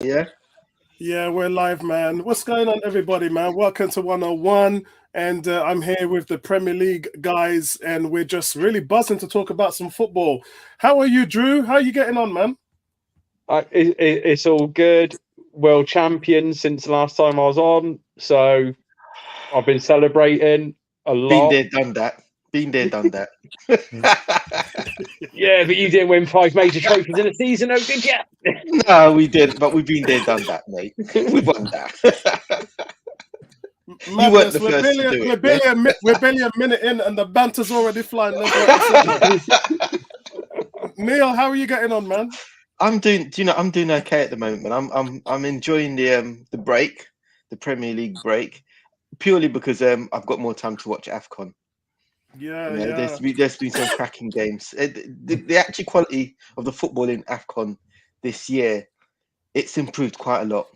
Yeah. Yeah, we're live, man. What's going on, everybody, man? Welcome to 101. And I'm here with the Premier League guys, and we're just really buzzing to talk about some football. How are you, Drew? How are you getting on, man? It's all good. World champion since the last time I was on. So I've been celebrating a lot. Been there, done that. Been there, done that. Yeah, but you didn't win 5 major trophies in a season, oh, did you? No, we didn't, but we've been there, done that, mate. We won that. You weren't the first to do it. We're barely a minute in, and the banter's already flying left, right, and center. Neil, how are you getting on, man? I'm doing okay at the moment. I'm enjoying the break, the Premier League break, purely because I've got more time to watch AFCON. Yeah, There's been some cracking games. The actual quality of the football in AFCON this year, it's improved quite a lot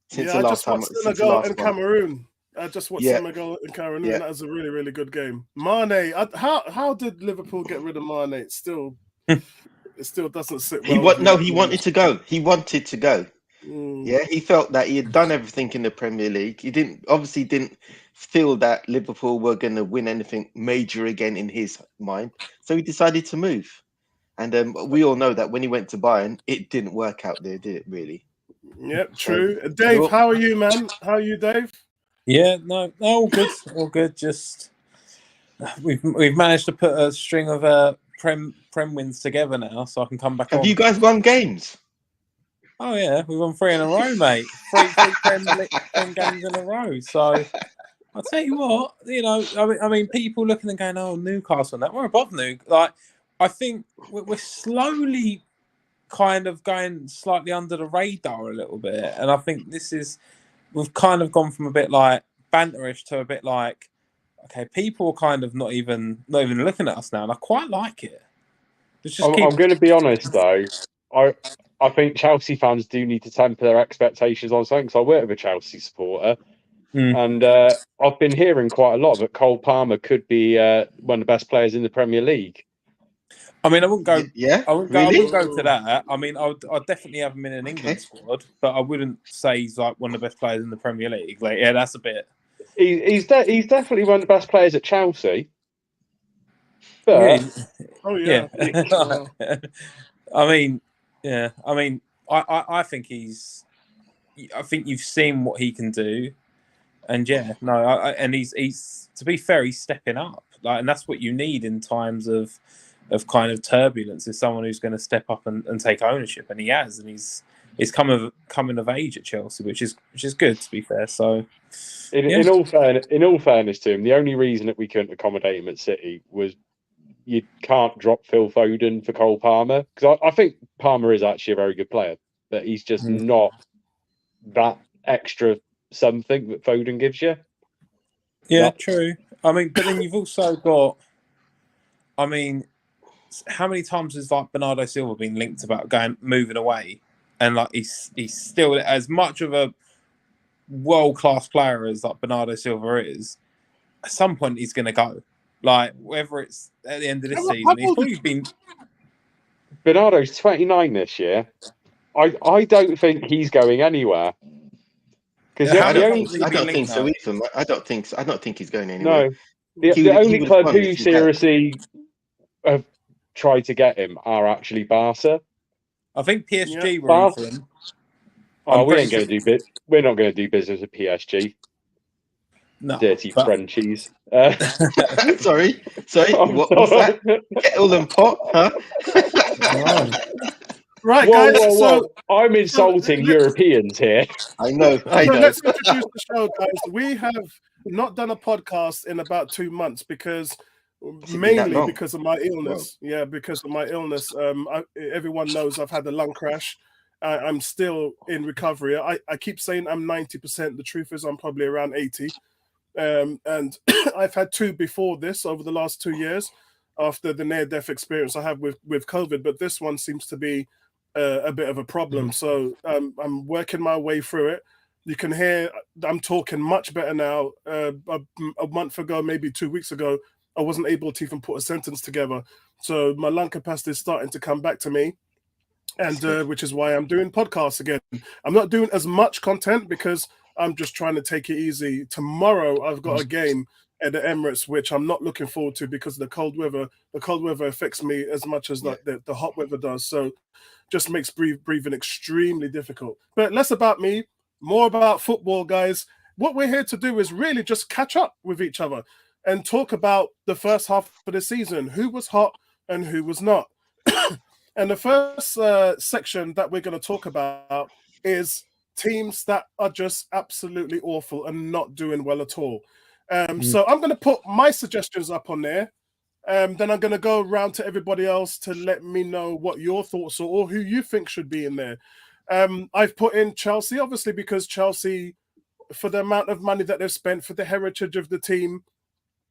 since the last time. Since the last one. Cameroon. I just watched Senegal and Cameroon. Yeah. That was a really, really good game. Mane, how did Liverpool get rid of Mane? It still doesn't sit well. He wanted to go. He wanted to go. Yeah, he felt that he had done everything in the Premier League. He didn't feel that Liverpool were going to win anything major again in his mind. So he decided to move. And we all know that when he went to Bayern, it didn't work out there, did it really? Yep, true. Dave, how are you, man? How are you, Dave? Yeah, no, all good, all good. Just we've managed to put a string of Prem wins together now, so I can come back. Have you guys won games? Oh yeah, we won 3 in a row, mate. Three Prem games in a row. So I'll tell you what, I mean, people looking and going, "Oh, Newcastle and that." We're above Newcastle. Like, I think we're slowly kind of going slightly under the radar a little bit, and I think we've kind of gone from a bit like banterish to a bit like, okay, people are kind of not even looking at us now, and I quite like it. I'm going to be honest though. I think Chelsea fans do need to temper their expectations on something, because I work with a Chelsea supporter, and I've been hearing quite a lot that Cole Palmer could be one of the best players in the Premier League. I mean, I wouldn't go. Yeah, I wouldn't go to that. I mean, I'd definitely have him in an England squad, but I wouldn't say he's like one of the best players in the Premier League. Like, yeah, that's a bit. He's definitely one of the best players at Chelsea. But yeah. I mean, yeah. I mean, I think he's. I think you've seen what he can do, and and he's to be fair, he's stepping up. Like, and that's what you need in times of kind of turbulence, is someone who's going to step up and take ownership, and he has, and he's coming of age at Chelsea, which is good, to be fair. So, in all fairness to him, the only reason that we couldn't accommodate him at City was you can't drop Phil Foden for Cole Palmer, because I think Palmer is actually a very good player, but he's just not that extra something that Foden gives you. Yeah, true. I mean, but then you've also got, I mean, how many times has like Bernardo Silva been linked about moving away, and like he's still as much of a world-class player as like Bernardo Silva is. At some point, he's going to go. Like, whether it's at the end of this season, he's probably been. Bernardo's 29 this year. I don't think he's going anywhere. Because I don't think so either. I don't think he's going anywhere. No, the only club who seriously have tried to get him are actually Barca. I think PSG were for him. Oh, we're not going to do business with PSG. No, dirty Frenchies. Sorry. What's that? Kettle and pot, huh? Right, guys. So I'm insulting Europeans here. I know. Let's introduce the show, guys. We have not done a podcast in about 2 months because of my illness. Wow. Yeah, because of my illness. Everyone knows I've had a lung crash. I'm still in recovery. I keep saying I'm 90%. The truth is I'm probably around 80. And I've had 2 before this over the last 2 years after the near-death experience I have with COVID. But this one seems to be a bit of a problem. So I'm working my way through it. You can hear I'm talking much better now. A month ago, maybe 2 weeks ago, I wasn't able to even put a sentence together. So my lung capacity is starting to come back to me. and which is why I'm doing podcasts again. I'm not doing as much content because I'm just trying to take it easy. Tomorrow I've got a game at the Emirates, which I'm not looking forward to because of the cold weather. The cold weather affects me as much as the hot weather does. So just makes breathing extremely difficult. But less about me, more about football, guys. What we're here to do is really just catch up with each other and talk about the first half of the season, who was hot and who was not. And the first section that we're going to talk about is teams that are just absolutely awful and not doing well at all. So I'm going to put my suggestions up on there. Then I'm going to go around to everybody else to let me know what your thoughts are or who you think should be in there. I've put in Chelsea, obviously, because Chelsea, for the amount of money that they've spent, for the heritage of the team,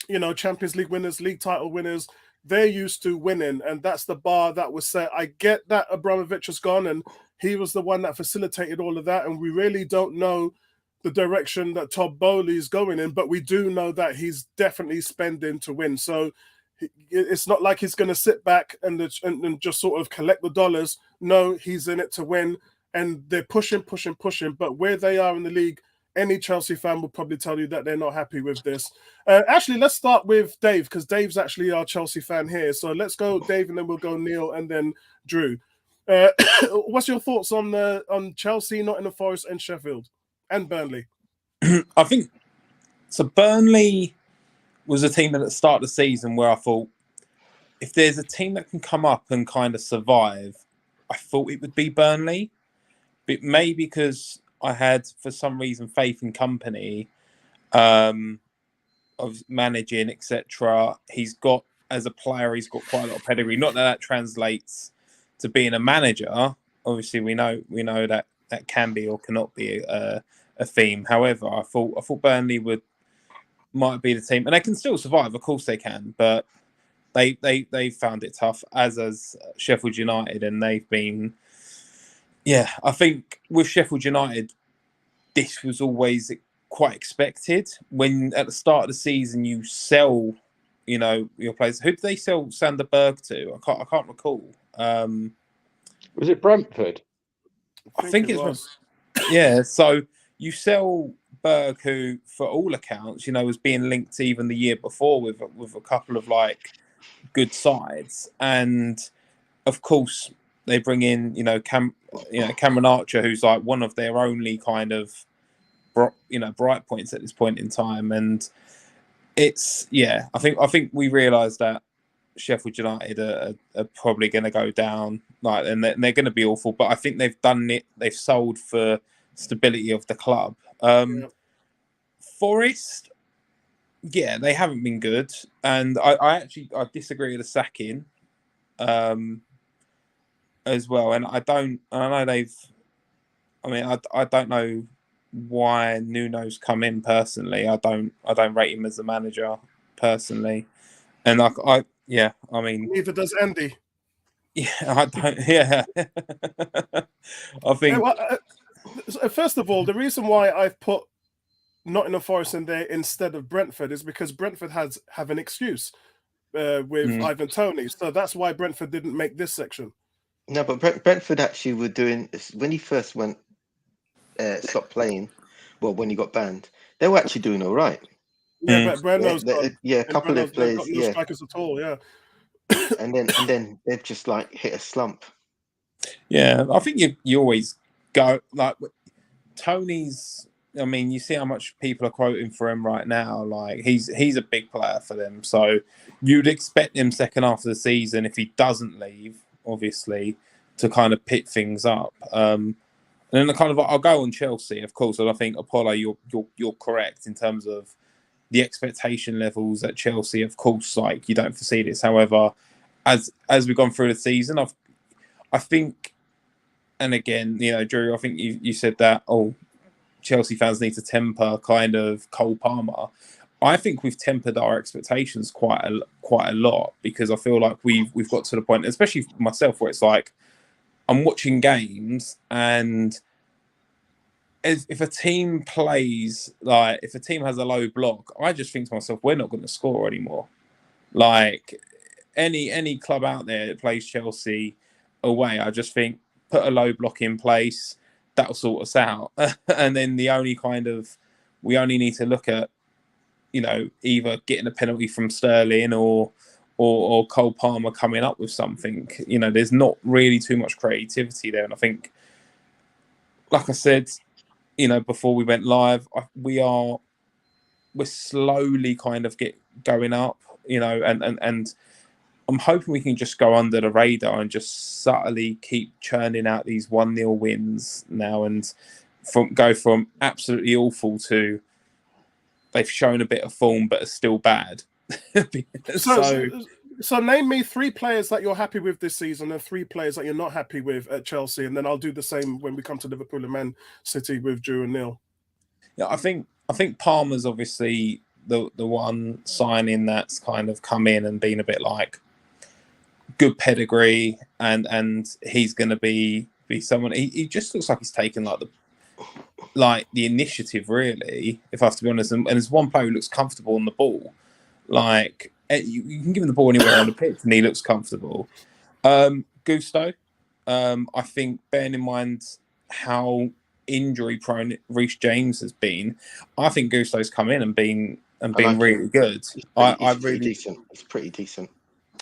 you know, Champions League winners, league title winners, they're used to winning, and that's the bar that was set. I get that Abramovich has gone, and he was the one that facilitated all of that, and we really don't know the direction that Todd Bowley is going in, but we do know that he's definitely spending to win. So it's not like he's going to sit back and just sort of collect the dollars. No, he's in it to win, and they're pushing. But where they are in the league, any Chelsea fan will probably tell you that they're not happy with this. Actually, let's start with Dave, because Dave's actually our Chelsea fan here. So let's go Dave, and then we'll go Neil, and then Drew. What's your thoughts on Chelsea, Nottingham Forest, and Sheffield, and Burnley? I think so. Burnley was a team at the start of the season where I thought, if there's a team that can come up and kind of survive, I thought it would be Burnley. But maybe because I had, for some reason, faith in Company, of managing, etc. He's got, as a player, he's got quite a lot of pedigree. Not that translates to being a manager. Obviously, we know that can be or cannot be a theme. However, I thought Burnley might be the team, and they can still survive. Of course, they can, but they found it tough, as Sheffield United, and they've been. Yeah, I think with Sheffield United, this was always quite expected. When at the start of the season you sell, you know, your players. Who did they sell Sander Berg to? I can't recall. Was it Brentford? I think it was. Yeah, so you sell Berg, who, for all accounts, you know, was being linked even the year before with a couple of like good sides, and of course they bring in, Cameron Archer, who's like one of their only kind of, bright points at this point in time. And it's, I think we realised that Sheffield United are probably going to go down, and they're going to be awful. But I think they've done it. They've sold for stability of the club. Forest, they haven't been good, and I disagree with the sacking. As well, and I don't know why Nuno's come in personally. I don't rate him as a manager personally, and neither does Andy. Yeah, I don't. Yeah, I think. First of all, the reason why I've put Nottingham Forest in there instead of Brentford is because Brentford have an excuse with Ivan Toney, so that's why Brentford didn't make this section. No, but Brentford actually were doing, when he first stopped playing. Well, when he got banned, they were actually doing all right. Yeah, but Breno's a couple of players, no strikers at all. Yeah, and then they've just like hit a slump. Yeah, I think you always go like Tony's. I mean, you see how much people are quoting for him right now. Like he's a big player for them, so you'd expect him second half of the season, if he doesn't leave, obviously, to kind of pick things up. And then I'll go on Chelsea, of course, and I think Apollo, you're correct in terms of the expectation levels at Chelsea. Of course, like you don't foresee this. However, as we've gone through the season, I think, and again, Drew, I think you said that Chelsea fans need to temper kind of Cole Palmer. I think we've tempered our expectations quite a lot, because I feel like we've got to the point, especially myself, where it's like I'm watching games, and if a team plays, like if a team has a low block, I just think to myself, we're not going to score anymore. Like any club out there that plays Chelsea away, I just think put a low block in place, that'll sort us out. And then we only need to look at, either getting a penalty from Sterling or Cole Palmer coming up with something. There's not really too much creativity there. And I think, like I said, before we went live, we're slowly kind of going up, and I'm hoping we can just go under the radar and just subtly keep churning out these 1-0 wins now, and go from absolutely awful to they've shown a bit of form but are still bad. So name me 3 players that you're happy with this season and 3 players that you're not happy with at Chelsea, and then I'll do the same when we come to Liverpool and Man City with Drew and Neil. Yeah, I think Palmer's obviously the one signing that's kind of come in and been a bit like good pedigree, and he's going to be someone. He just looks like he's taken the initiative, really, if I have to be honest. And there's one player who looks comfortable on the ball. Like, you can give him the ball anywhere on the pitch and he looks comfortable. Gusto, I think, bearing in mind how injury prone Reece James has been, I think Gusto's come in and been really good. He's pretty decent.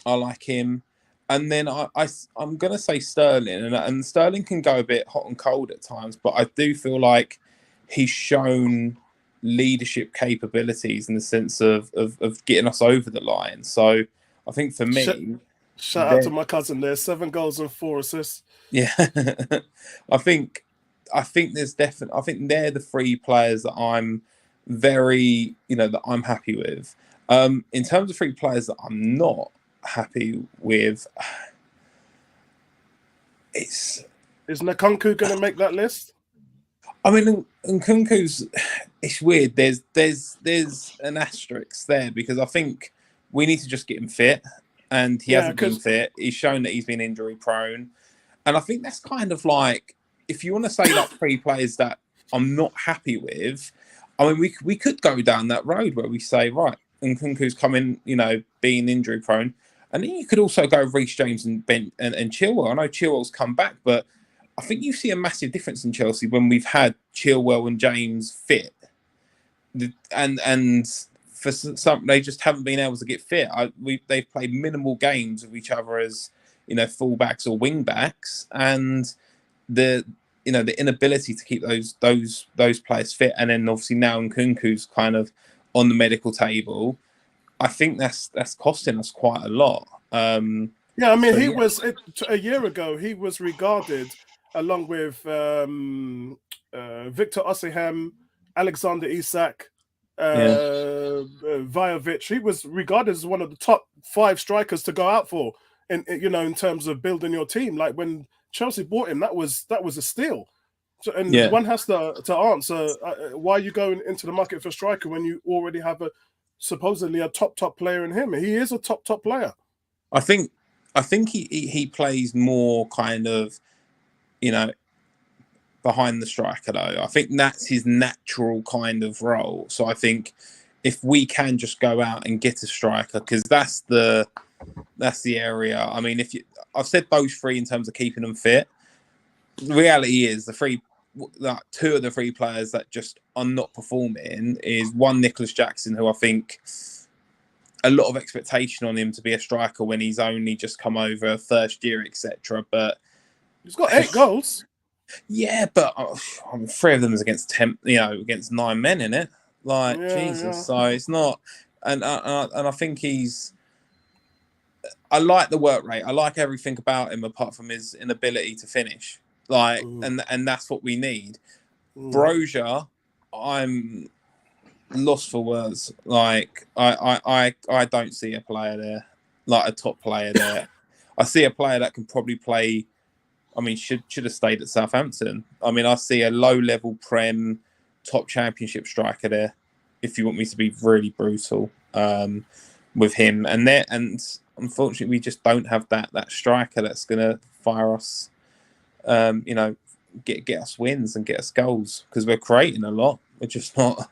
I like him. And then I'm going to say Sterling, and Sterling can go a bit hot and cold at times, but I do feel like he's shown leadership capabilities in the sense of getting us over the line. So I think for me... Shout out to my cousin there, 7 goals and 4 assists. Yeah. I think there's definitely... I think they're the 3 players that I'm very, that I'm happy with. In terms of 3 players that I'm not happy with, is Nkunku going to make that list? I mean, Nkunku's, it's weird. There's an asterisk there because I think we need to just get him fit, and he hasn't been fit. He's shown that he's been injury prone, and I think that's kind of like, if you want to say like 3 players that I'm not happy with, I mean, we could go down that road where we say, right, Nkunku's coming, being injury prone. And then you could also go Reece James and Chilwell. I know Chilwell's come back, but I think you see a massive difference in Chelsea when we've had Chilwell and James fit. And for some, they just haven't been able to get fit. They've played minimal games with each other as, fullbacks or wing backs. And the inability to keep those players fit. And then obviously now Nkunku's kind of on the medical table. I think that's costing us quite a lot. I mean, he was a year ago. He was regarded, along with Victor Osimhen, Alexander Isak, Vajovic. He was regarded as one of the top 5 strikers to go out for, in terms of building your team. Like when Chelsea bought him, that was a steal. So, one has to answer why are you going into the market for a striker when you already have supposedly a top player in him. He is a top player. I think he plays more kind of, behind the striker though. I think that's his natural kind of role. So I think if we can just go out and get a striker, because that's the area. I mean, I've said those 3 in terms of keeping them fit. The reality is the 2 of the 3 players that just are not performing is one, Nicholas Jackson, who I think a lot of expectation on him to be a striker when he's only just come over first year, etc. But he's got 8 goals. Yeah, but 3 of them is against against 9 men in it. Like Jesus, yeah. So it's not. And I think I like the work rate. I like everything about him apart from his inability to finish. Like, and that's what we need. Broja, I'm lost for words. Like, I don't see a player there, like a top player there. I see a player that can probably play. I mean, should have stayed at Southampton. I mean, I see a low-level Prem, top Championship striker there. If you want me to be really brutal, with him, and unfortunately, we just don't have that striker that's going to fire us. Get us wins and get us goals, because we're creating a lot. We're just not.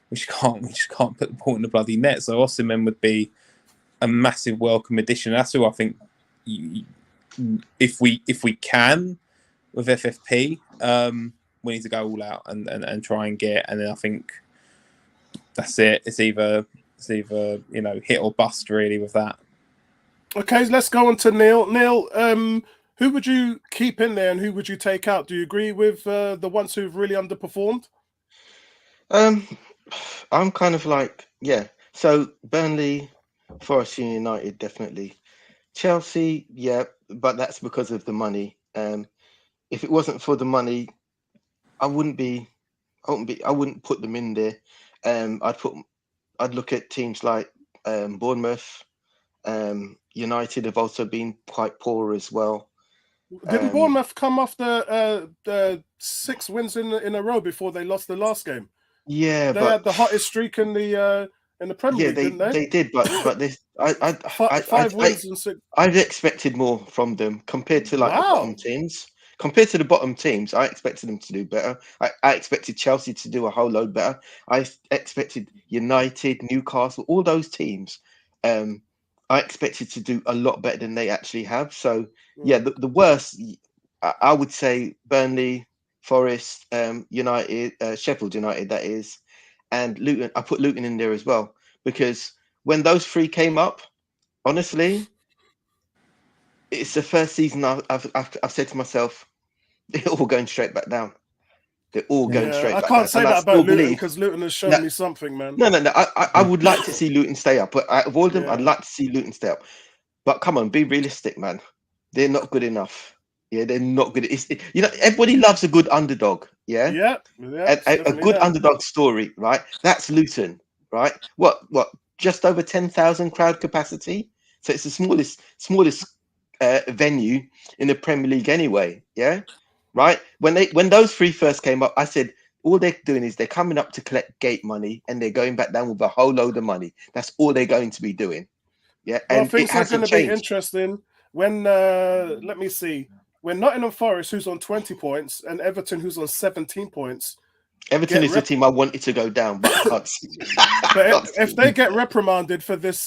We just can't put the ball in the bloody net. So Osimhen would be a massive welcome addition. That's who I think. If we can FFP. We need to go all out and try and get, and then I think that's it. It's either hit or bust really with that. Okay, let's go on to Neil. Neil, who would you keep in there and who would you take out? Do you agree with the ones who've really underperformed? I'm kind of like, yeah. So Burnley, Forest United, definitely. Chelsea, yeah, but that's because of the money. If it wasn't for the money, I wouldn't put them in there. I'd look at teams like Bournemouth. United have also been quite poor as well. Didn't Bournemouth come off the 6 wins in a row before they lost the last game? Yeah, they had the hottest streak in the Premier League, didn't they? They did, but this, five wins and 6. I've expected more from them compared to the bottom teams. Compared to the bottom teams, I expected them to do better. I expected Chelsea to do a whole load better. I expected United, Newcastle, all those teams. I expected to do a lot better than they actually have. So, yeah, the worst, I would say Burnley, Forest, United, Sheffield United, that is, and Luton. I put Luton in there as well because when those 3 came up, honestly, it's the first season I've said to myself, they're all going straight back down. They're all going straight back down. I can't say that about Luton because Luton has shown me something, man. No. I would like to see Luton stay up. But out of all of them, I'd like to see Luton stay up. But come on, be realistic, man. They're not good enough. Yeah, they're not good. Everybody loves a good underdog. Yeah? Yeah. A good underdog story, right? That's Luton, right? What? Just over 10,000 crowd capacity? So it's the smallest venue in the Premier League anyway, yeah, right? When those 3 first came up, I said all they're doing is they're coming up to collect gate money and they're going back down with a whole load of money. That's all they're going to be doing, yeah. Well, And things are going to be interesting when let me see, when Nottingham Forest, who's on 20 points, and Everton, who's on 17 points. Everton is the team I wanted to go down, but I can't see. But if they get reprimanded for this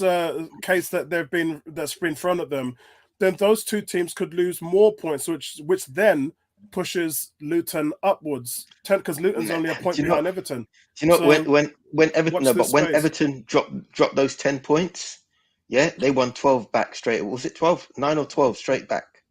case that's been thrown at them, then those 2 teams could lose more points, which then pushes Luton upwards. Because Luton's only a point behind Everton. Do you know when Everton dropped those 10 points? Yeah, they won 12 back straight. Was it 12? 9 or 12 straight back?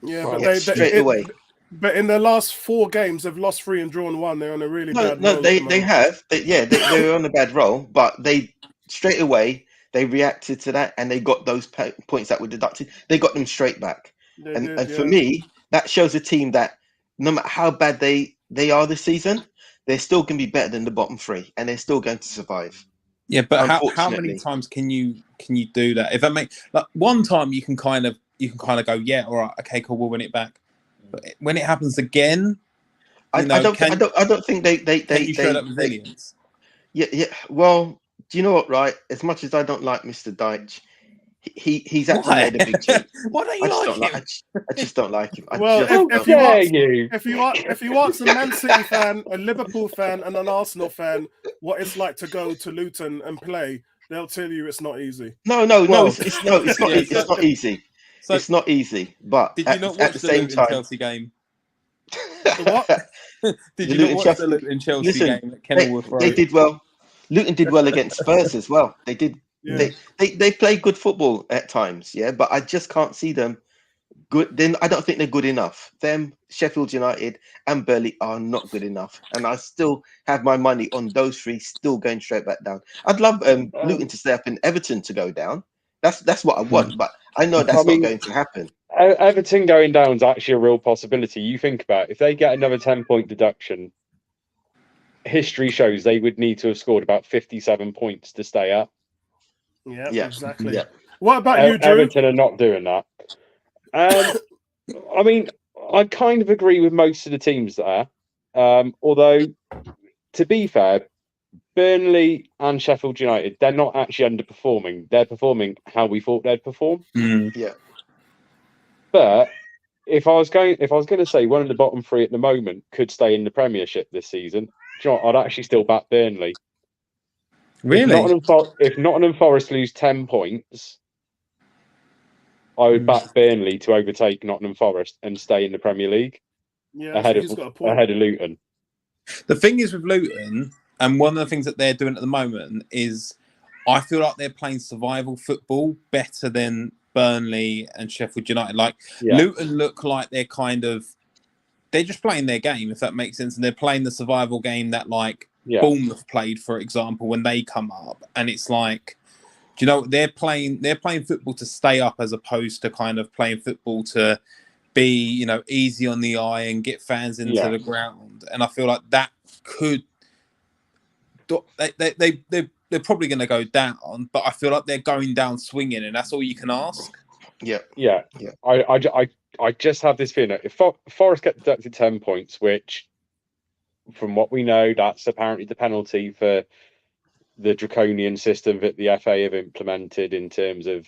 Yeah, but straight away. But in the last 4 games, they've lost 3 and drawn 1. They're on a really bad roll. No, they have. They're on a bad roll, but they straight away. They reacted to that and they got those points that were deducted. They got them straight back. For me, that shows a team that no matter how bad they are this season, they're still going to be better than the bottom 3 and they're still going to survive. Yeah, but how many times can you do that? If I make one time, you can kind of go, yeah, all right, okay, cool, we'll win it back. But when it happens again, I don't think they show that resilience. Yeah. Well, do you know what? Right, as much as I don't like Mr. Deitch, he's actually made a big change. Why don't you like him? I just don't like him. If you ask a Man City fan, a Liverpool fan, and an Arsenal fan what it's like to go to Luton and play, they'll tell you it's not easy. No, it's not easy. So, it's not easy. But did you not watch the Luton Chelsea game? What? Did you not watch the Luton Chelsea game at Kenilworth Road? They did well. Luton did well against Spurs as well. They did. Yeah. They play good football at times, yeah. But I just can't see them good. Then I don't think they're good enough. Them, Sheffield United, and Burnley are not good enough, and I still have my money on those 3 still going straight back down. I'd love Luton to stay up and Everton to go down. That's what I want, but I know that's not going to happen. Everton going down is actually a real possibility. You think about it, if they get another 10-point deduction, history shows they would need to have scored about 57 points to stay up. Yeah, exactly. Yeah. What about you, Drew? Everton are not doing that. I mean, I kind of agree with most of the teams there. Although, to be fair, Burnley and Sheffield United, they're not actually underperforming. They're performing how we thought they'd perform. Yeah. But if I was going to say one of the bottom 3 at the moment could stay in the Premiership this season, do you know what? I'd actually still back Burnley. Really? If Nottingham Forest lose 10 points, I would back Burnley to overtake Nottingham Forest and stay in the Premier League. Yeah, ahead he's of got a point. Luton. The thing is with Luton, and one of the things that they're doing at the moment is, I feel like they're playing survival football better than Burnley and Sheffield United. Like Luton look like they're just playing their game, if that makes sense, and they're playing the survival game that Bournemouth played, for example, when they come up, and it's like, do you know, they're playing football to stay up as opposed to kind of playing football to be, easy on the eye and get fans into the ground. And I feel like that could they're probably going to go down, but I feel like they're going down swinging, and that's all you can ask. Yeah. I just have this feeling that if Forest get deducted 10 points, which, from what we know, that's apparently the penalty for the draconian system that the FA have implemented in terms of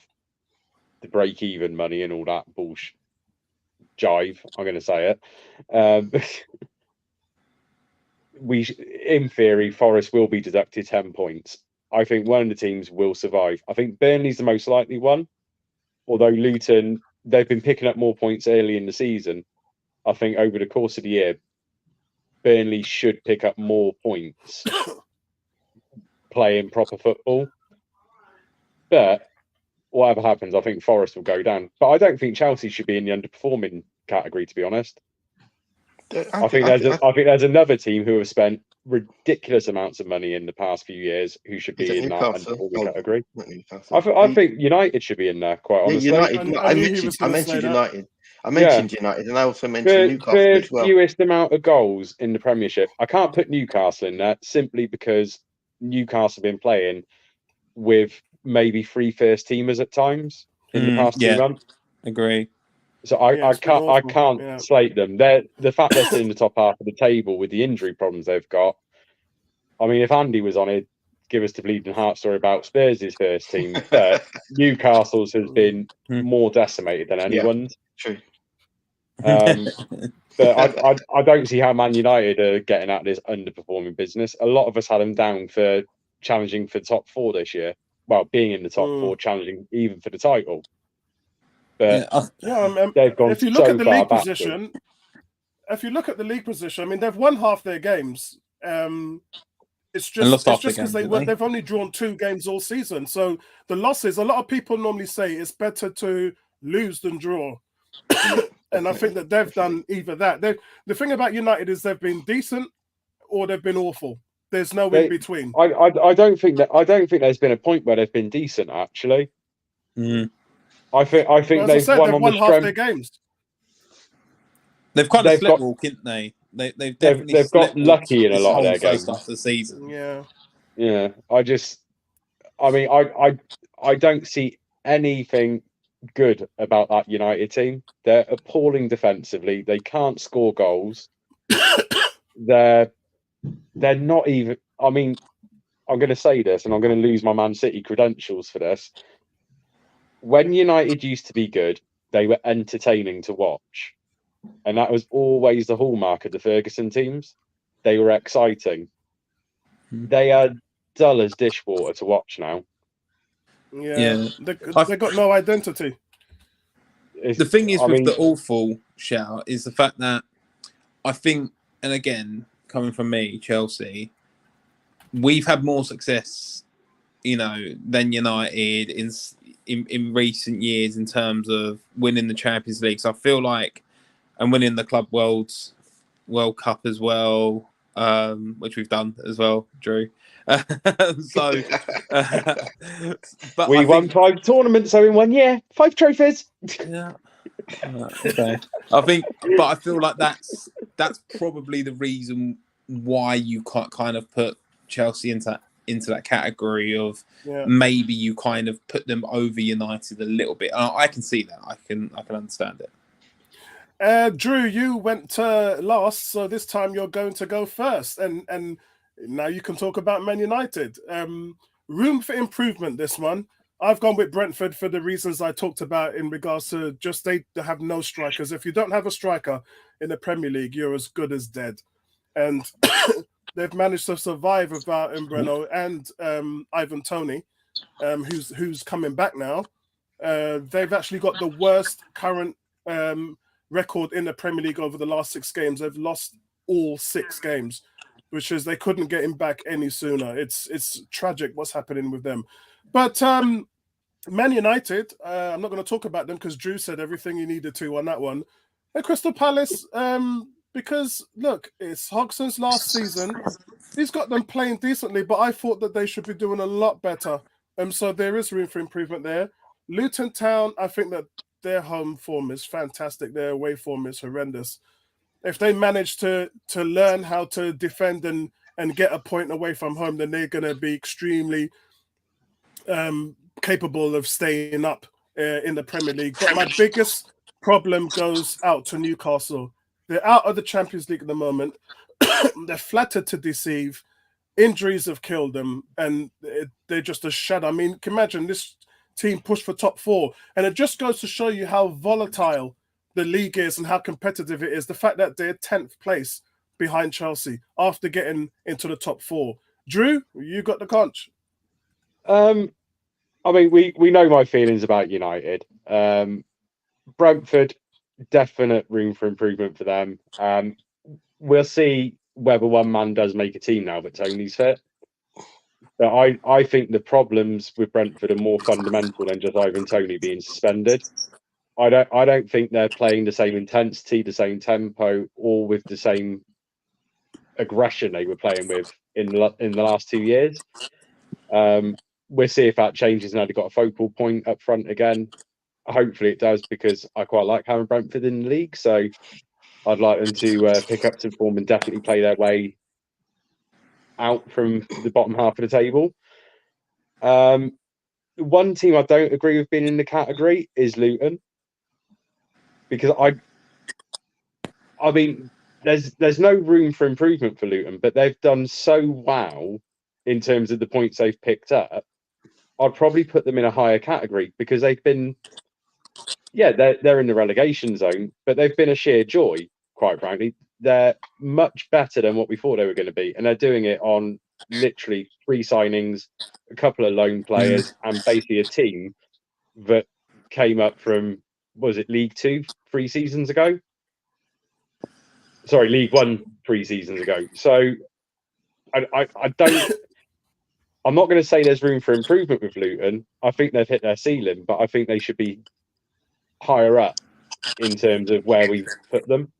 the break-even money and all that bullshit jive. I'm going to say it. In theory, Forest will be deducted 10 points. I think one of the teams will survive. I think Burnley's the most likely one, although Luton, they've been picking up more points early in the season. I think over the course of the year, Burnley should pick up more points playing proper football. But whatever happens, I think Forest will go down. But I don't think Chelsea should be in the underperforming category, to be honest. I think there's another team who have spent ridiculous amounts of money in the past few years who should be in that underperforming category. I think United should be in there, quite honestly. United. I mentioned United. I mentioned United, and I also mentioned Newcastle as well. Fewest amount of goals in the Premiership. I can't put Newcastle in there simply because Newcastle have been playing with maybe 3 first teamers at times in the past 2 months. Agree. So I can't slate them. The fact they're still in the top half of the table with the injury problems they've got. I mean, if Andy was on it, give us the bleeding heart story about Spurs' first team, but Newcastle's has been more decimated than anyone's. True. But I don't see how Man United are getting out of this underperforming business. A lot of us had them down for challenging for top 4 this year. Well, being in the top 4, challenging even for the title. But they've gone if you look at the league position, I mean, they've won half their games. It's just because they've only drawn 2 games all season. So the losses, a lot of people normally say it's better to lose than draw. And I think that they've done either that. The thing about United is they've been decent or they've been awful. There's no in between. I don't think there's been a point where they've been decent, actually. I think they've won half their games. They've kind of sleepwalk, haven't they? They've got lucky in a lot of their games after the season. Yeah. I don't see anything good about that United team. They're appalling defensively. They can't score goals. They're not even. I mean, I'm going to say this, and I'm going to lose my Man City credentials for this. When United used to be good, they were entertaining to watch. And that was always the hallmark of the Ferguson teams. They were exciting. They are dull as dishwater to watch now. Yeah. They got no identity. The thing is with the awful shout is the fact that I think, and again, coming from me, Chelsea, we've had more success, than United in recent years in terms of winning the Champions League. So I feel like, and winning the Club World Cup as well, which we've done as well, Drew. But we won 5 tournaments in 1 year, 5 trophies. Yeah. Okay. I feel like that's probably the reason why you can't kind of put Chelsea into that category of maybe you kind of put them over United a little bit. I can see that. I can understand it. Drew, you went last, so this time you're going to go first, and now you can talk about Man United. Room for improvement, this one. I've gone with Brentford for the reasons I talked about in regards to just they have no strikers. If you don't have a striker in the Premier League, you're as good as dead. And they've managed to survive without Mbeumo and Ivan Toney, who's coming back now. They've actually got the worst current record in the Premier League over the last 6 games. They've lost all 6 games, which is they couldn't get him back any sooner. It's tragic what's happening with them. But Man United, I'm not going to talk about them because Drew said everything he needed to on that one. And Crystal Palace, because look, it's Hodgson's last season. He's got them playing decently, but I thought that they should be doing a lot better. So there is room for improvement there. Luton Town, I think that their home form is fantastic. Their away form is horrendous. If they manage to learn how to defend and get a point away from home, then they're going to be extremely capable of staying up in the Premier League. But my biggest problem goes out to Newcastle. They're out of the Champions League at the moment. They're flattered to deceive. Injuries have killed them, and they're just a shadow. I mean, can you imagine this team push for top 4? And it just goes to show you how volatile the league is and how competitive it is. The fact that they're 10th place behind Chelsea after getting into the top 4. Drew, you got the conch. I mean, we know my feelings about United. Brentford, definite room for improvement for them. We'll see whether one man does make a team now that Tony's fit. But I think the problems with Brentford are more fundamental than just Ivan Toney being suspended. I don't think they're playing the same intensity, the same tempo, or with the same aggression they were playing with in the last 2 years. We'll see if that changes now they've got a focal point up front again. Hopefully it does, because I quite like having Brentford in the league. So I'd like them to pick up some form and definitely play their way out from the bottom half of the table. One team I don't agree with being in the category is Luton, because I mean, there's no room for improvement for Luton, but they've done so well in terms of the points they've picked up. I'd probably put them in a higher category because they've been, they're in the relegation zone, but they've been a sheer joy, quite frankly. They're much better than what we thought they were going to be, and they're doing it on literally 3 signings, a couple of loan players, and basically a team that came up from, was it League 2 3 seasons ago? Sorry, League 1 3 seasons ago. So I don't. I'm not going to say there's room for improvement with Luton. I think they've hit their ceiling, but I think they should be higher up in terms of where we put them.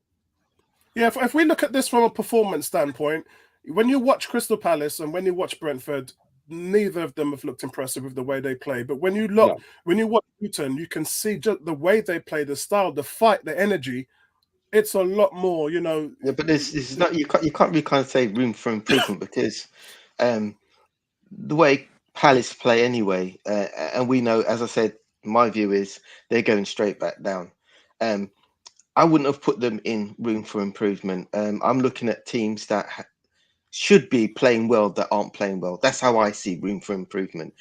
Yeah, if we look at this from a performance standpoint, when you watch Crystal Palace and when you watch Brentford, neither of them have looked impressive with the way they play. But when you when you watch Luton, you can see just the way they play, the style, the fight, the energy. It's a lot more, you know. Yeah, but this is not, you can't really kind of say room for improvement because the way Palace play anyway, and we know, as I said, my view is they're going straight back down. I wouldn't have put them in room for improvement. I'm looking at teams that should be playing well that aren't playing well. That's how I see room for improvement.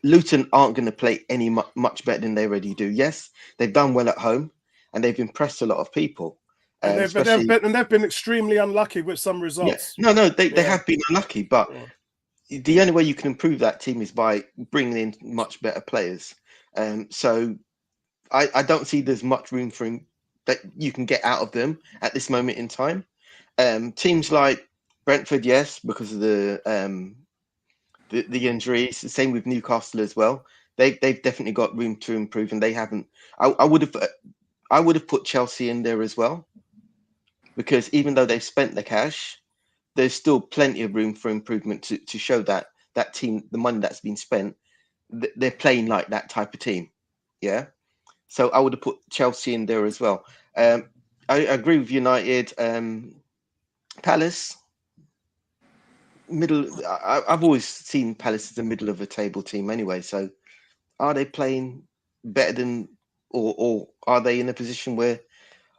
Luton aren't going to play any much better than they already do. Yes, they've done well at home and they've impressed a lot of people. And they've been extremely unlucky with some results. Yeah. No, they have been unlucky, but the only way you can improve that team is by bringing in much better players. So I don't see there's much room for that you can get out of them at this moment in time. Teams like Brentford, yes, because of the injuries. The same with Newcastle as well. They've definitely got room to improve, and they haven't. I would have put Chelsea in there as well, because even though they've spent the cash, there's still plenty of room for improvement to show that team, the money that's been spent, they're playing like that type of team. Yeah. So I would have put Chelsea in there as well. I agree with United. Palace, middle. I've always seen Palace as the middle of a table team anyway. So are they playing better than, or are they in a position where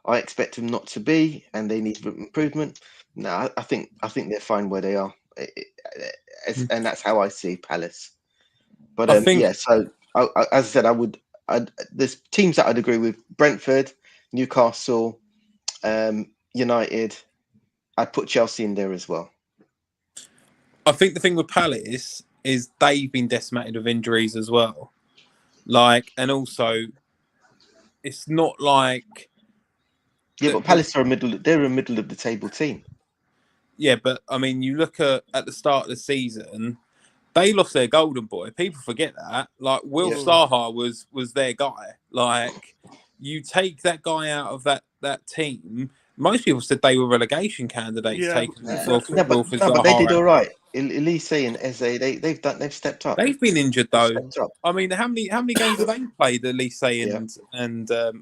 I expect them not to be and they need improvement? No, I think they're fine where they are, and that's how I see Palace. But so as I said, there's teams that I'd agree with: Brentford, Newcastle, United. I'd put Chelsea in there as well. I think the thing with Palace is they've been decimated with injuries as well. And also, it's not like Yeah, but Palace are they're a middle of the table team. Yeah, but I mean, you look at the start of the season, they lost their golden boy. People forget that. Like Will Zaha was their guy. Like you take that guy out of that team. Most people said they were relegation candidates. Yeah, Taking exactly. Wilfried but they did Zaha all out. right. Elise and Eze, they've stepped up. They've been injured They've though. stepped up. I mean, how many games have they played? Elise and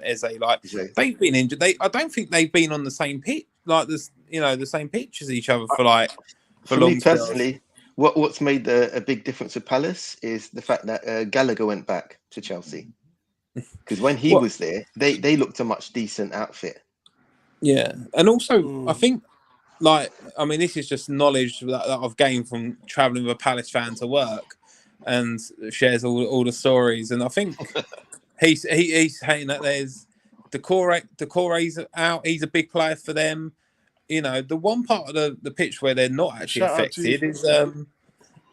Eze, like they've been injured. I don't think they've been on the same pitch, like this, the same pitch as each other for long me personally. What's made a big difference with Palace is the fact that Gallagher went back to Chelsea, because when he was there, they looked a much decent outfit. Yeah, and also I think, this is just knowledge that I've gained from traveling with a Palace fan to work, and shares all the stories. And I think he's saying that there's Decore's out. He's a big player for them. The one part of the pitch where they're not actually affected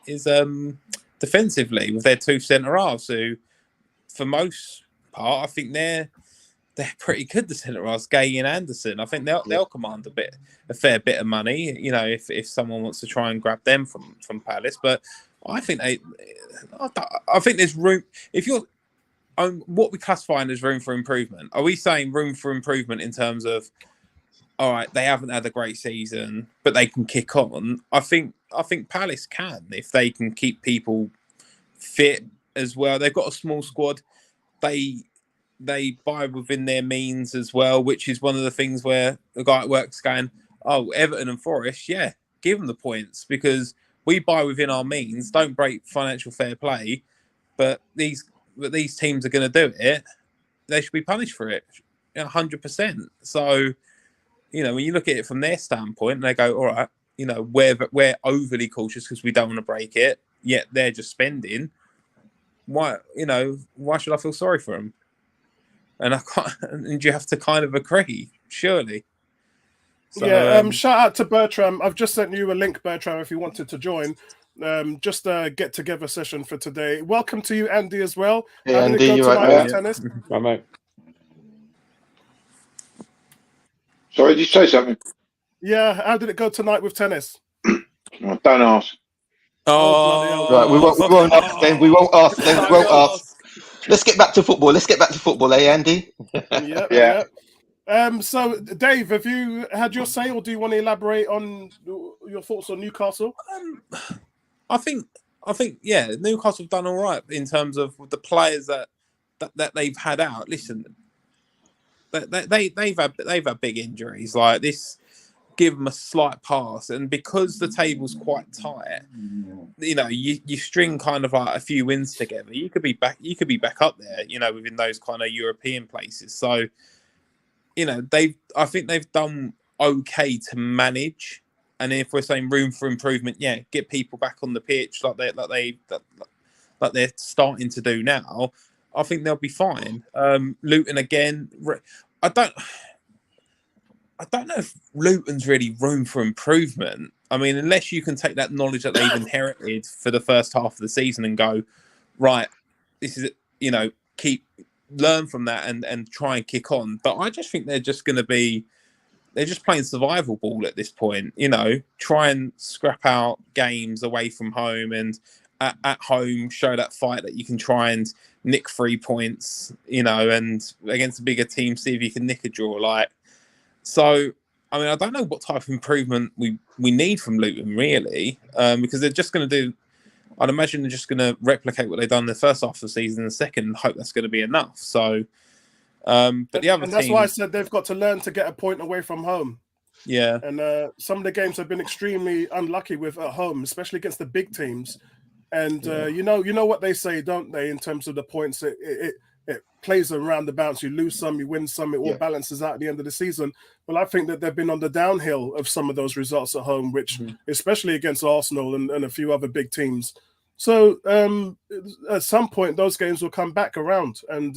is defensively with their two centre halves, who for most part I think they're pretty good. The centre halves, Gay and Anderson, I think they'll command a fair bit of money. If someone wants to try and grab them from Palace, but I think there's room. If you're what we classify as room for improvement, are we saying room for improvement in terms of, all right, they haven't had a great season, but they can kick on? I think Palace can, if they can keep people fit as well. They've got a small squad. They buy within their means as well, which is one of the things where the guy at work's going, oh, Everton and Forest, yeah, give them the points, because we buy within our means, don't break financial fair play, but these teams are going to do it. They should be punished for it, 100%. So, when you look at it from their standpoint, they go, all right, we're overly cautious because we don't want to break it, yet they're just spending. Why should I feel sorry for them? And and you have to kind of agree, surely. So, shout out to Bertram. I've just sent you a link, Bertram, if you wanted to join. Just a get together session for today. Welcome to you, Andy, as well. Hey, How Andy, did it go tonight with tennis? Hi, mate. Sorry, did you say something? Yeah, how did it go tonight with tennis? Well, don't ask. Right, we won't ask then. We won't ask. Let's get back to football. Andy? Yeah. So, Dave, have you had your say, or do you want to elaborate on your thoughts on Newcastle? I think, yeah, Newcastle have done all right in terms of the players that they've had out. Listen, they've had big injuries like this. Give them a slight pass, and because the table's quite tight, you string kind of like a few wins together, you could be back up there, within those kind of European places. So, I think they've done okay to manage. And if we're saying room for improvement, yeah, get people back on the pitch like they're starting to do now. I think they'll be fine. Luton again, I don't know if Luton's really room for improvement. I mean, unless you can take that knowledge that they've inherited for the first half of the season and go, right, this is, learn from that and try and kick on. But I just think they're just playing survival ball at this point, try and scrap out games away from home, and at home show that fight that you can try and nick 3 points, and against a bigger team, see if you can nick a draw. So, I mean, I don't know what type of improvement we need from Luton, really, because they're just going to do, I'd imagine they're just going to replicate what they've done in the first half of the season and the second, and hope that's going to be enough. So, but the other and that's why I said they've got to learn to get a point away from home. Yeah. And some of the games have been extremely unlucky with at home, especially against the big teams. And, you know what they say, don't they, in terms of the points, it plays around the bounce. You lose some, you win some, it all balances out at the end of the season. Well, I think that they've been on the downhill of some of those results at home, which especially against Arsenal and a few other big teams. So at some point, those games will come back around, and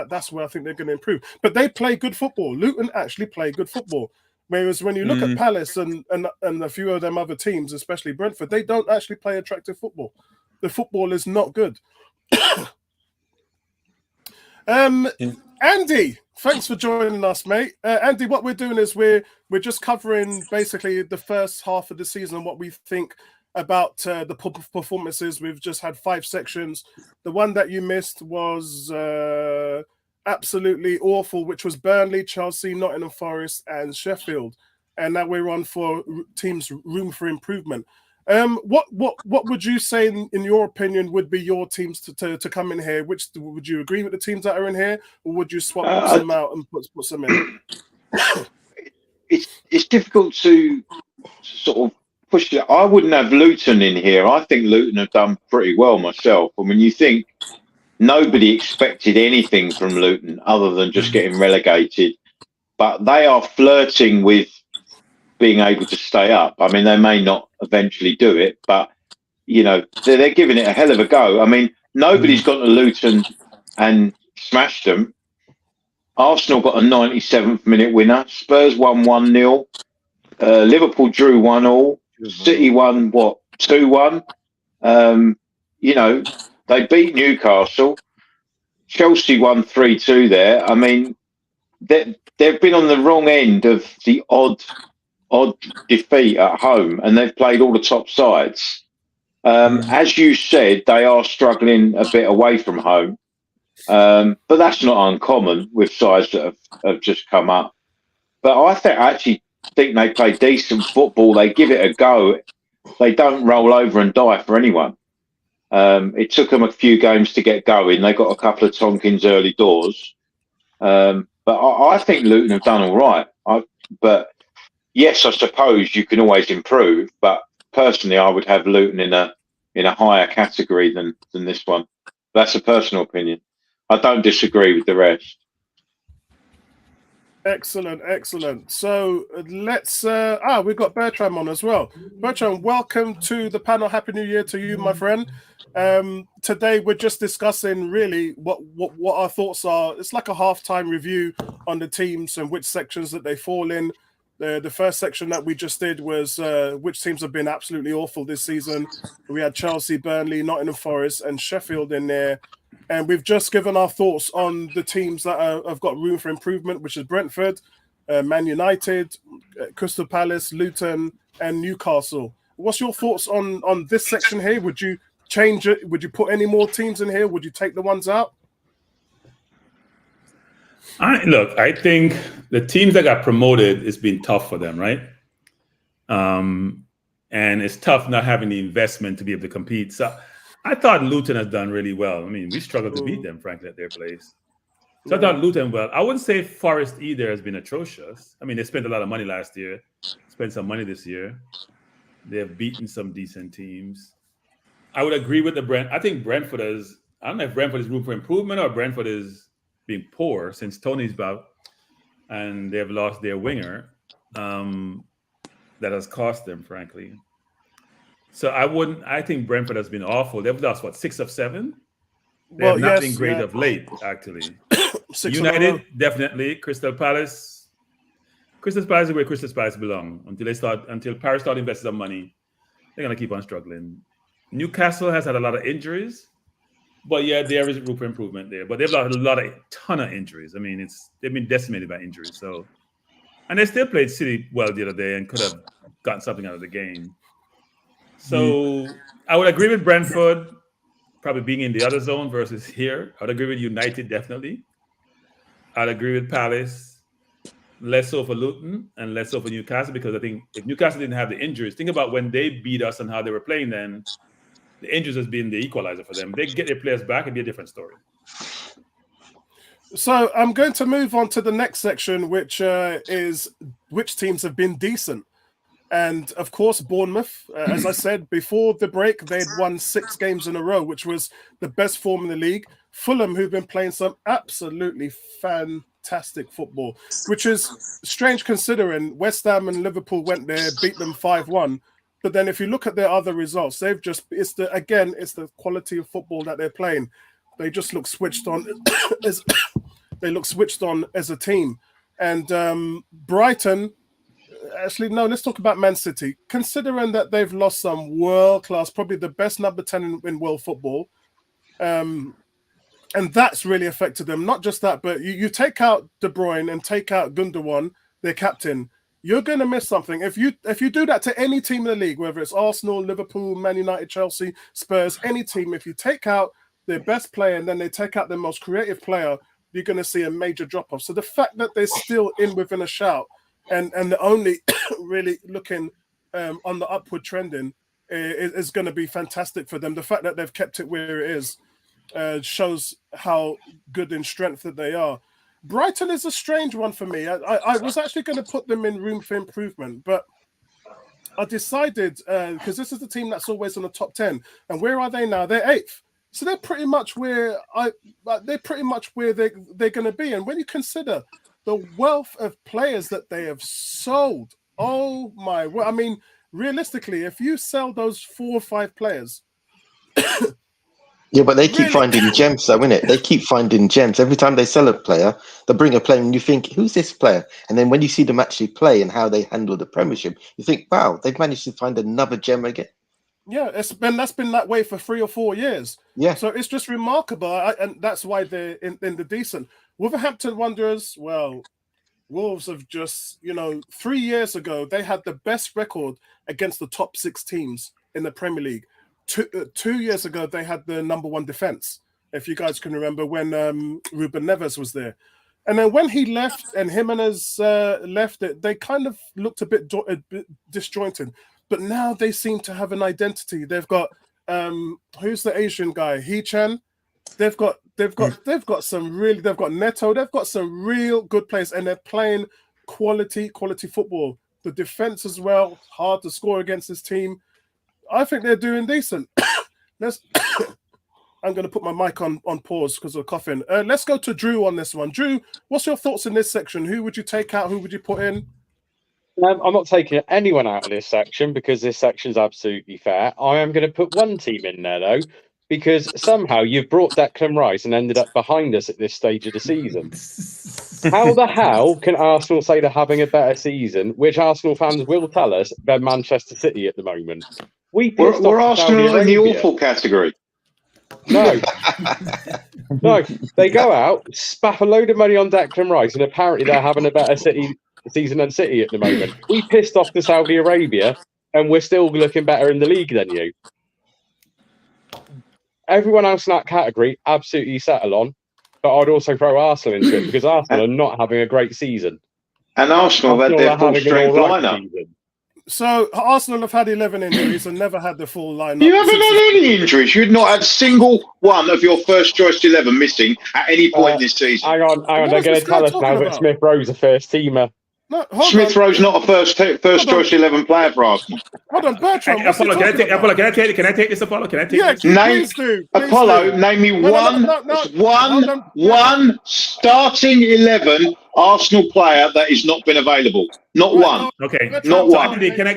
that's where I think they're going to improve. But they play good football. Luton actually play good football. Whereas when you look at Palace and a few of them other teams, especially Brentford, they don't actually play attractive football. The football is not good. Andy, thanks for joining us, mate. Andy, what we're doing is we're just covering basically the first half of the season and what we think about the performances. We've just had 5 sections. The one that you missed was absolutely awful, which was Burnley, Chelsea, Nottingham Forest, and Sheffield. And now we're on for teams' room for improvement. What would you say, in your opinion, would be your teams to come in here? Which would you agree with the teams that are in here, or would you swap some out and put some in? It's difficult to sort of push it. I wouldn't have Luton in here. I think Luton have done pretty well myself. I mean, you think nobody expected anything from Luton other than just getting relegated, but they are flirting with being able to stay up. I mean, they may not eventually do it, but you know, they're giving it a hell of a go. I mean, nobody's gone to Luton and smashed them. Arsenal got a 97th minute winner. Spurs won 1-0. Liverpool drew 1-1. City won 2-1. You know, they beat Newcastle. Chelsea won 3-2 there. I mean, they've been on the wrong end of the odd defeat at home, and they've played all the top sides. As you said, they are struggling a bit away from home, but that's not uncommon with sides that have just come up. But I actually think they play decent football. They give it a go. They don't roll over and die for anyone. It took them a few games to get going. They got a couple of Tonkins early doors, but I think Luton have done all right. But yes, I suppose you can always improve, but personally, I would have Luton in a higher category than this one. That's a personal opinion. I don't disagree with the rest. Excellent. So let's we've got Bertram on as well. Bertram, welcome to the panel. Happy New Year to you, my friend. Today we're just discussing really what our thoughts are. It's like a halftime review on the teams and which sections that they fall in. The first section that we just did was which teams have been absolutely awful this season. We had Chelsea, Burnley, Nottingham Forest, and Sheffield in there. And we've just given our thoughts on the teams that have got room for improvement, which is Brentford, Man United, Crystal Palace, Luton, and Newcastle. What's your thoughts on this section here? Would you change it? Would you put any more teams in here? Would you take the ones out? I think the teams that got promoted, it's been tough for them, right? And it's tough not having the investment to be able to compete. So I thought Luton has done really well. I mean, we struggled to beat them, frankly, at their place. So I thought Luton well. I wouldn't say Forest either has been atrocious. I mean, they spent a lot of money last year, spent some money this year. They have beaten some decent teams. I would agree with I think Brentford is, I don't know if Brentford is room for improvement or Brentford is being poor since Tony's out and they've lost their winger. That has cost them, frankly. So I think Brentford has been awful. They've lost, 6 of 7? They have not been great of late, actually. United, definitely. Crystal Palace is where Crystal Palace belong. Until Paris start investing some money, they're going to keep on struggling. Newcastle has had a lot of injuries, but yeah, there is room for improvement there. But they've lost a ton of injuries. I mean, they've been decimated by injuries. So, and they still played City well the other day and could have gotten something out of the game. So I would agree with Brentford probably being in the other zone versus here. I would agree with United, definitely. I'd agree with Palace, less so for Luton and less so for Newcastle, because I think if Newcastle didn't have the injuries, think about when they beat us and how they were playing then, the injuries has been the equalizer for them. If they get their players back, it'd be a different story. So I'm going to move on to the next section, which is which teams have been decent. And of course, Bournemouth, as I said before the break, they'd won 6 games in a row, which was the best form in the league. Fulham, who've been playing some absolutely fantastic football, which is strange considering West Ham and Liverpool went there, beat them 5-1. But then if you look at their other results, it's the quality of football that they're playing. They just look switched on as a team. And Brighton, actually, no, let's talk about Man City. Considering that they've lost some world-class, probably the best number 10 in world football, And that's really affected them. Not just that, but you take out De Bruyne and take out Gundogan, their captain, you're going to miss something. If you do that to any team in the league, whether it's Arsenal, Liverpool, Man United, Chelsea, Spurs, any team, if you take out their best player and then they take out their most creative player, you're going to see a major drop-off. So the fact that they're still within a shout and they're only really looking on the upward trending is going to be fantastic for them. The fact that they've kept it where it is shows how good in strength that they are. Brighton is a strange one for me. I was actually going to put them in room for improvement, but I decided because this is the team that's always in the top 10. And where are they now? They're 8th. So they're pretty much where they're going to be. And when you consider the wealth of players that they have sold, oh my! Well, I mean, realistically, if you sell those 4 or 5 players. Yeah, but they keep finding gems, though, innit? They keep finding gems. Every time they sell a player, they bring a player and you think, who's this player? And then when you see them actually play and how they handle the Premiership, you think, wow, they've managed to find another gem again. Yeah, that's been that way for 3 or 4 years. Yeah. So it's just remarkable. And that's why they're in the decent. Wolverhampton Wanderers, well, Wolves have just, 3 years ago, they had the best record against the top 6 teams in the Premier League. 2 years ago, they had the number 1 defense, if you guys can remember, when Ruben Neves was there. And then when he left and Jimenez left it, they kind of looked a bit disjointed. But now they seem to have an identity. They've got who's the Asian guy? Hee-Chan. They've got some really. They've got Neto. They've got some real good players, and they're playing quality football. The defense as well. Hard to score against this team. I think they're doing decent. I'm going to put my mic on pause because of coughing. Let's go to Drew on this one. Drew, what's your thoughts in this section? Who would you take out? Who would you put in? I'm not taking anyone out of this section because this section's absolutely fair. I am going to put one team in there, though, because somehow you've brought Declan Rice and ended up behind us at this stage of the season. How the hell can Arsenal say they're having a better season, which Arsenal fans will tell us, than Manchester City at the moment? We're Arsenal in the awful category. No. No, they go out, spaff a load of money on Declan Rice, and apparently they're having a better season than City at the moment. We pissed off to Saudi Arabia, and we're still looking better in the league than you. Everyone else in that category, absolutely settle on, but I'd also throw Arsenal into it because Arsenal are not having a great season. And Arsenal had their full strength lineup. So Arsenal have had 11 injuries and never had the full lineup. You haven't had any injuries. You'd not had a single one of your first choice 11 missing at any point this season. Hang on. They're going to tell us now that Smith Rowe's a first teamer. No, Smith Rowe's not a first choice 11 player for Arsenal. Hold on, Bertrand. Apollo, can I take this, Apollo? Can I take this? Please do. Apollo, name me one starting 11 Arsenal player that has not been available. Not one. Okay, not one. Andy, can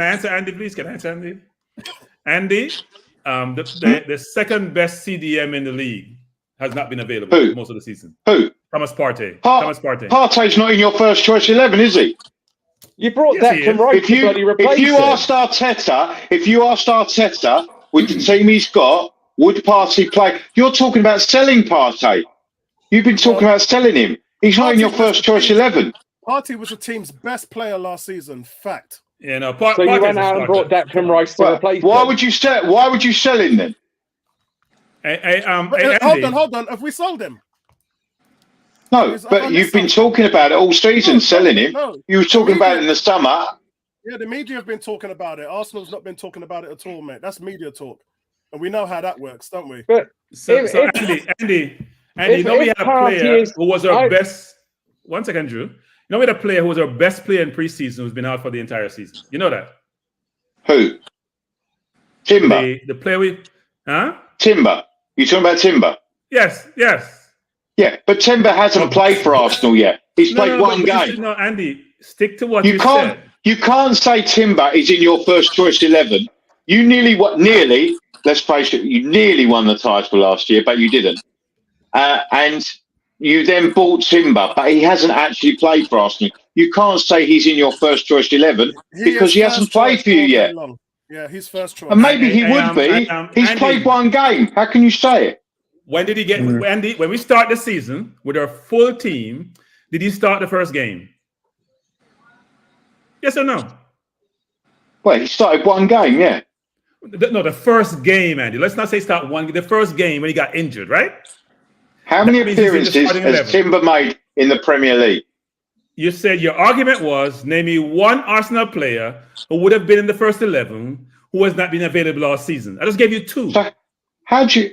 I answer Andy, please? Can I answer Andy? Andy, the second best CDM in the league has not been available for most of the season. Who? Thomas Partey. Thomas Partey. Partey's not in your first choice 11, is he? You brought Declan Rice to bloody replace him. If you asked Arteta with the team he's got, would Partey play? You're talking about selling Partey. You've been talking about selling him. He's not in your first choice 11. Partey was the team's best player last season. Fact. Yeah, no. So you went out and brought Declan Rice to replace him. Why would you sell him then? Hold on. Have we sold him? No, but you've been talking about it all season, selling him. No. You were talking about it in the summer. Yeah, the media have been talking about it. Arsenal's not been talking about it at all, mate. That's media talk. And we know how that works, don't we? But Andy, you know we had a player who was our best. 1 second, Drew. You know we had a player who was our best player in preseason who's been out for the entire season. You know that? Who? Timber. The player Timber. You talking about Timber? Yes. Yeah, but Timber hasn't played for Arsenal yet. He's played one game. No, Andy, stick to what you said. You can't say Timber is in your first choice 11. You nearly, let's face it, you nearly won the title last year, but you didn't. And you then bought Timber, but he hasn't actually played for Arsenal. You can't say he's in your first choice 11 because he hasn't played for you yet. Yeah, he's first choice. And maybe he would be. He's played one game. How can you say it? When did he get? When we start the season with our full team, did he start the first game? Yes or no? Well, he started one game, yeah. No, the first game, Andy. Let's not say start one. The first game when he got injured, right? How many appearances has Timber made in the Premier League? You said your argument was name me one Arsenal player who would have been in the first 11 who has not been available all season. I just gave you 2. So how do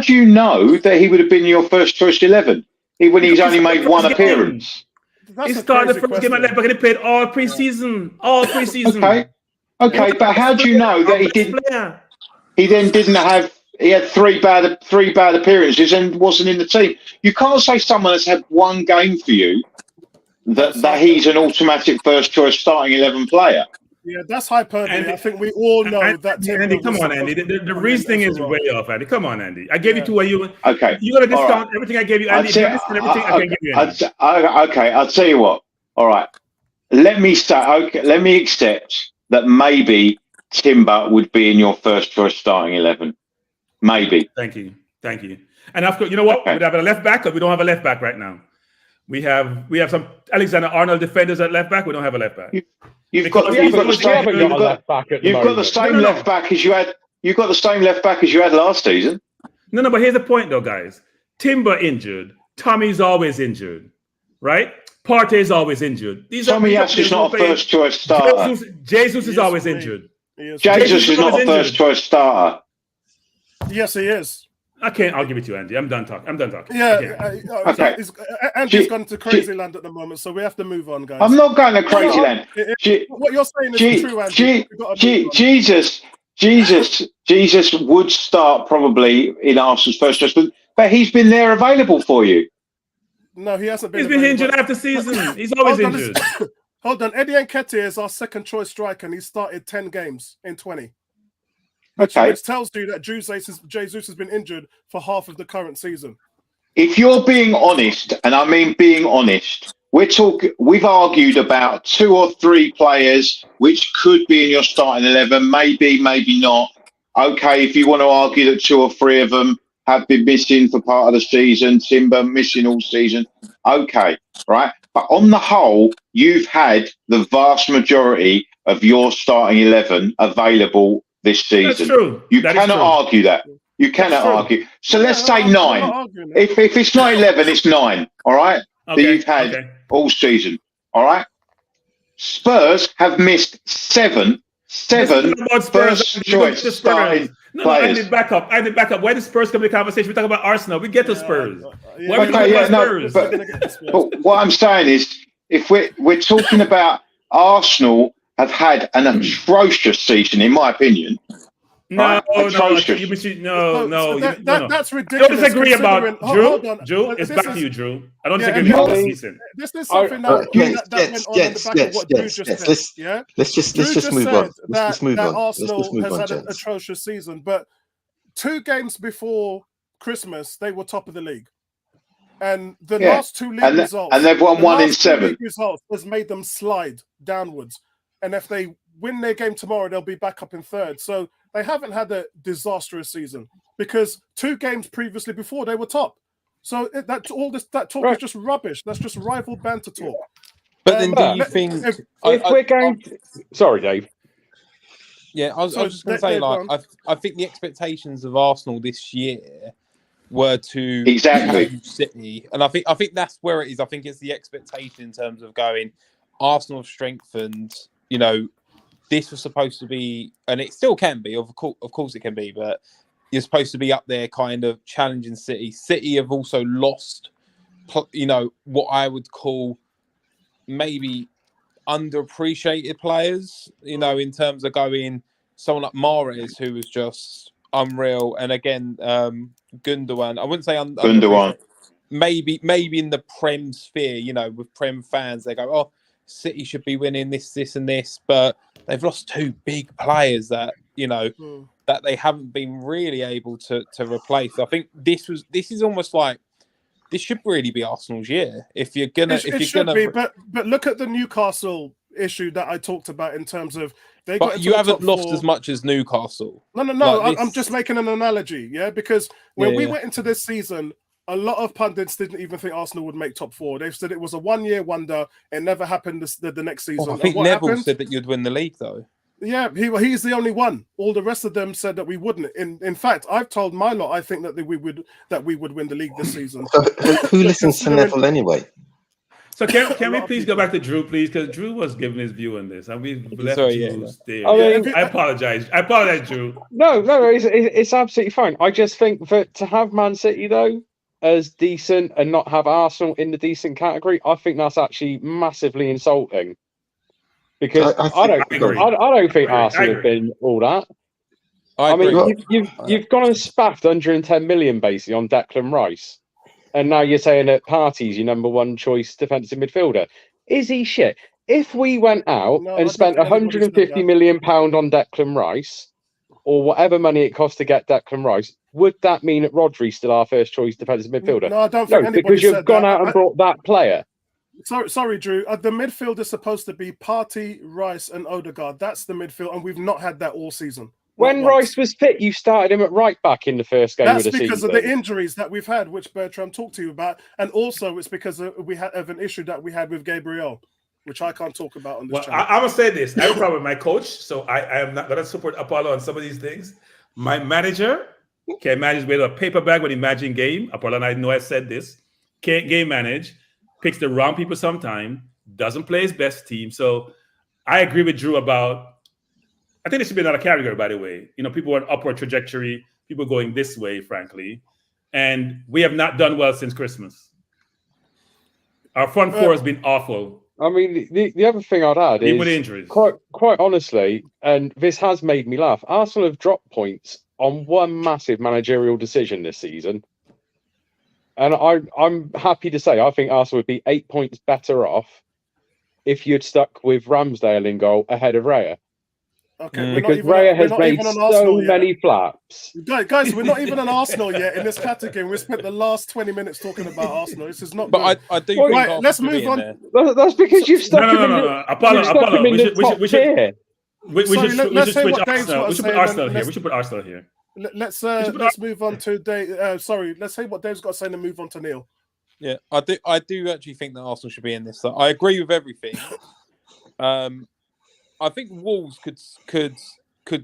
you know that he would have been your first choice 11 when he's only made one appearance? He started the first game at left back and he played all preseason. All preseason. Okay, but how do you know that he didn't? He then didn't have. He had three bad appearances and wasn't in the team. You can't say someone that's had one game for you that he's an automatic first choice starting 11 player. Yeah, that's hyperbole. I think we all know that. Andy, come on, Andy. The reason is way off, Andy. Come on, Andy. I gave you 2. You okay? You got to discount everything I gave you, Andy. Everything I can give you. Okay, I'll tell you what. All right, let me accept that maybe Timber would be in your first choice starting 11. Maybe. Thank you. And of course, you know what? Okay. We have a left back, but we don't have a left back right now. We have some Alexander Arnold defenders at left back. We don't have a left back. You've got the same left back as you had. You've got the same left back as you had last season. No, but here's the point, though, guys. Timber injured. Tommy's always injured, right? Partey's always injured. Tommy Ash not a first choice starter. Jesus is always injured. Jesus is not a first choice starter. Yes, he is. I can't. I'll give it to you, Andy. I'm done talking. Yeah. Okay. Andy's gone to crazy land at the moment, so we have to move on, guys. I'm not going to crazy land. What you're saying is true, Andy. Jesus would start probably in Arsenal's first choice, but he's been there available for you. No, he hasn't been. He's been injured after season. He's always injured. Hold on. Eddie Nketiah is our second choice striker, and he started 10 games in 20. Which tells you that Jesus has been injured for half of the current season. If you're being honest, and I mean being honest, we've argued about 2 or 3 players which could be in your starting 11, maybe not. Okay, if you want to argue that 2 or 3 of them have been missing for part of the season, Timber missing all season, okay, right? But on the whole, you've had the vast majority of your starting 11 available this season. That's true. You cannot argue that. You cannot argue. So let's say 9. If it's not 11, it's 9. All right. Okay, that you've had all season. All right. Spurs have missed 7 first choice starting players. I did back up. Why did Spurs come to the conversation? We talk about Arsenal. We get to Spurs. But what I'm saying is, if we're talking about Arsenal have had an atrocious season, in my opinion. No. That's ridiculous. Don't disagree about Drew. It's back to you, Drew. I don't disagree about the season. This is something that went on in the back of what Drew just said. Let's just move on. Let's move on. Arsenal has had an atrocious season, but 2 games before Christmas, they were top of the league. And the last 2 league results, and they've won 1 in 7. Results has made them slide downwards. And if they win their game tomorrow, they'll be back up in 3rd. So they haven't had a disastrous season because 2 games previously before they were top. So that talk is just rubbish. That's just rival banter talk. But then, do you think if we're going? Sorry, Dave. Yeah, I was just going to say, I think the expectations of Arsenal this year were to City, and I think that's where it is. I think it's the expectation in terms of going. Arsenal have strengthened. You know, this was supposed to be, and it still can be. Of course, it can be, but you're supposed to be up there, kind of challenging City. City have also lost, you know, what I would call maybe underappreciated players. You know, in terms of going someone like Mahrez, who was just unreal, and again, Gundogan. I wouldn't say Gundogan. Maybe in the Prem sphere, you know, with Prem fans, they go, "Oh, City should be winning this, and this," but they've lost 2 big players that, you know, that they haven't been really able to replace. I think this is almost like this should really be Arsenal's year. If you're gonna, but look at the Newcastle issue that I talked about in terms of they but got into you the haven't top lost 4. as much as Newcastle. No. Like I'm just making an analogy, because when we went into this season, a lot of pundits didn't even think Arsenal would make top 4. They've said it was a one-year wonder. It never happened the next season. I think Neville said that you'd win the league, though. Yeah, he's the only one. All the rest of them said that we wouldn't. In fact, I've told my lot I think that we would win the league this season. So who listens to Neville anyway? So can we please go back to Drew, please? Because Drew was giving his view on this, and we've left Drew there. I apologize. Drew. No, it's absolutely fine. I just think that to have Man City though as decent and not have Arsenal in the decent category, I think that's actually massively insulting. Because I don't think Arsenal have been all that. I mean, you've gone and spaffed 110 million basically on Declan Rice, and now you're saying that Partey's your number one choice defensive midfielder. Is he shit? If we went out and spent 150 million pound on Declan Rice, or whatever money it costs to get Declan Rice, would that mean that Rodri's still our first choice defensive midfielder? No, I don't think anybody because you've said gone that. out and brought that player. Sorry, Drew. The midfield is supposed to be Partey, Rice, and Odegaard. That's the midfield, and we've not had that all season. When Rice was fit, you started him at right back in the first game of the season. That's because of the injuries that we've had, which Bertram talked to you about, and also it's because we had an issue that we had with Gabriel, which I can't talk about on this channel. I'm gonna say this. I have a problem with my coach, so I am not gonna support Apollo on some of these things. My manager can manage with a paper bag when he managing game. Apollo and I know I said this. Can't game manage. Picks the wrong people sometime, doesn't play his best team. So I agree with Drew about, I think there should be another category, by the way. People on upward trajectory, people going this way, frankly. And we have not done well since Christmas. Our front four has been awful. I mean, the other thing I'd add is, with injuries. Quite honestly, and this has made me laugh, Arsenal have dropped points on one massive managerial decision this season. And I'm happy to say I think Arsenal would be 8 points better off if you'd stuck with Ramsdale in goal ahead of Raya. Okay, because Raya has made so many flaps. Guys, we're not even on Arsenal yet in this category. We spent the last 20 minutes talking about Arsenal. This is not but good. I do think right, let's move on. That's because you've stuck him in the Apollo. We should put Arsenal here. We should put Arsenal here. Let's move on to Dave. Let's say what Dave's got to say and then move on to Neil. Yeah, I do actually think that Arsenal should be in this. So I agree with everything. I think Wolves could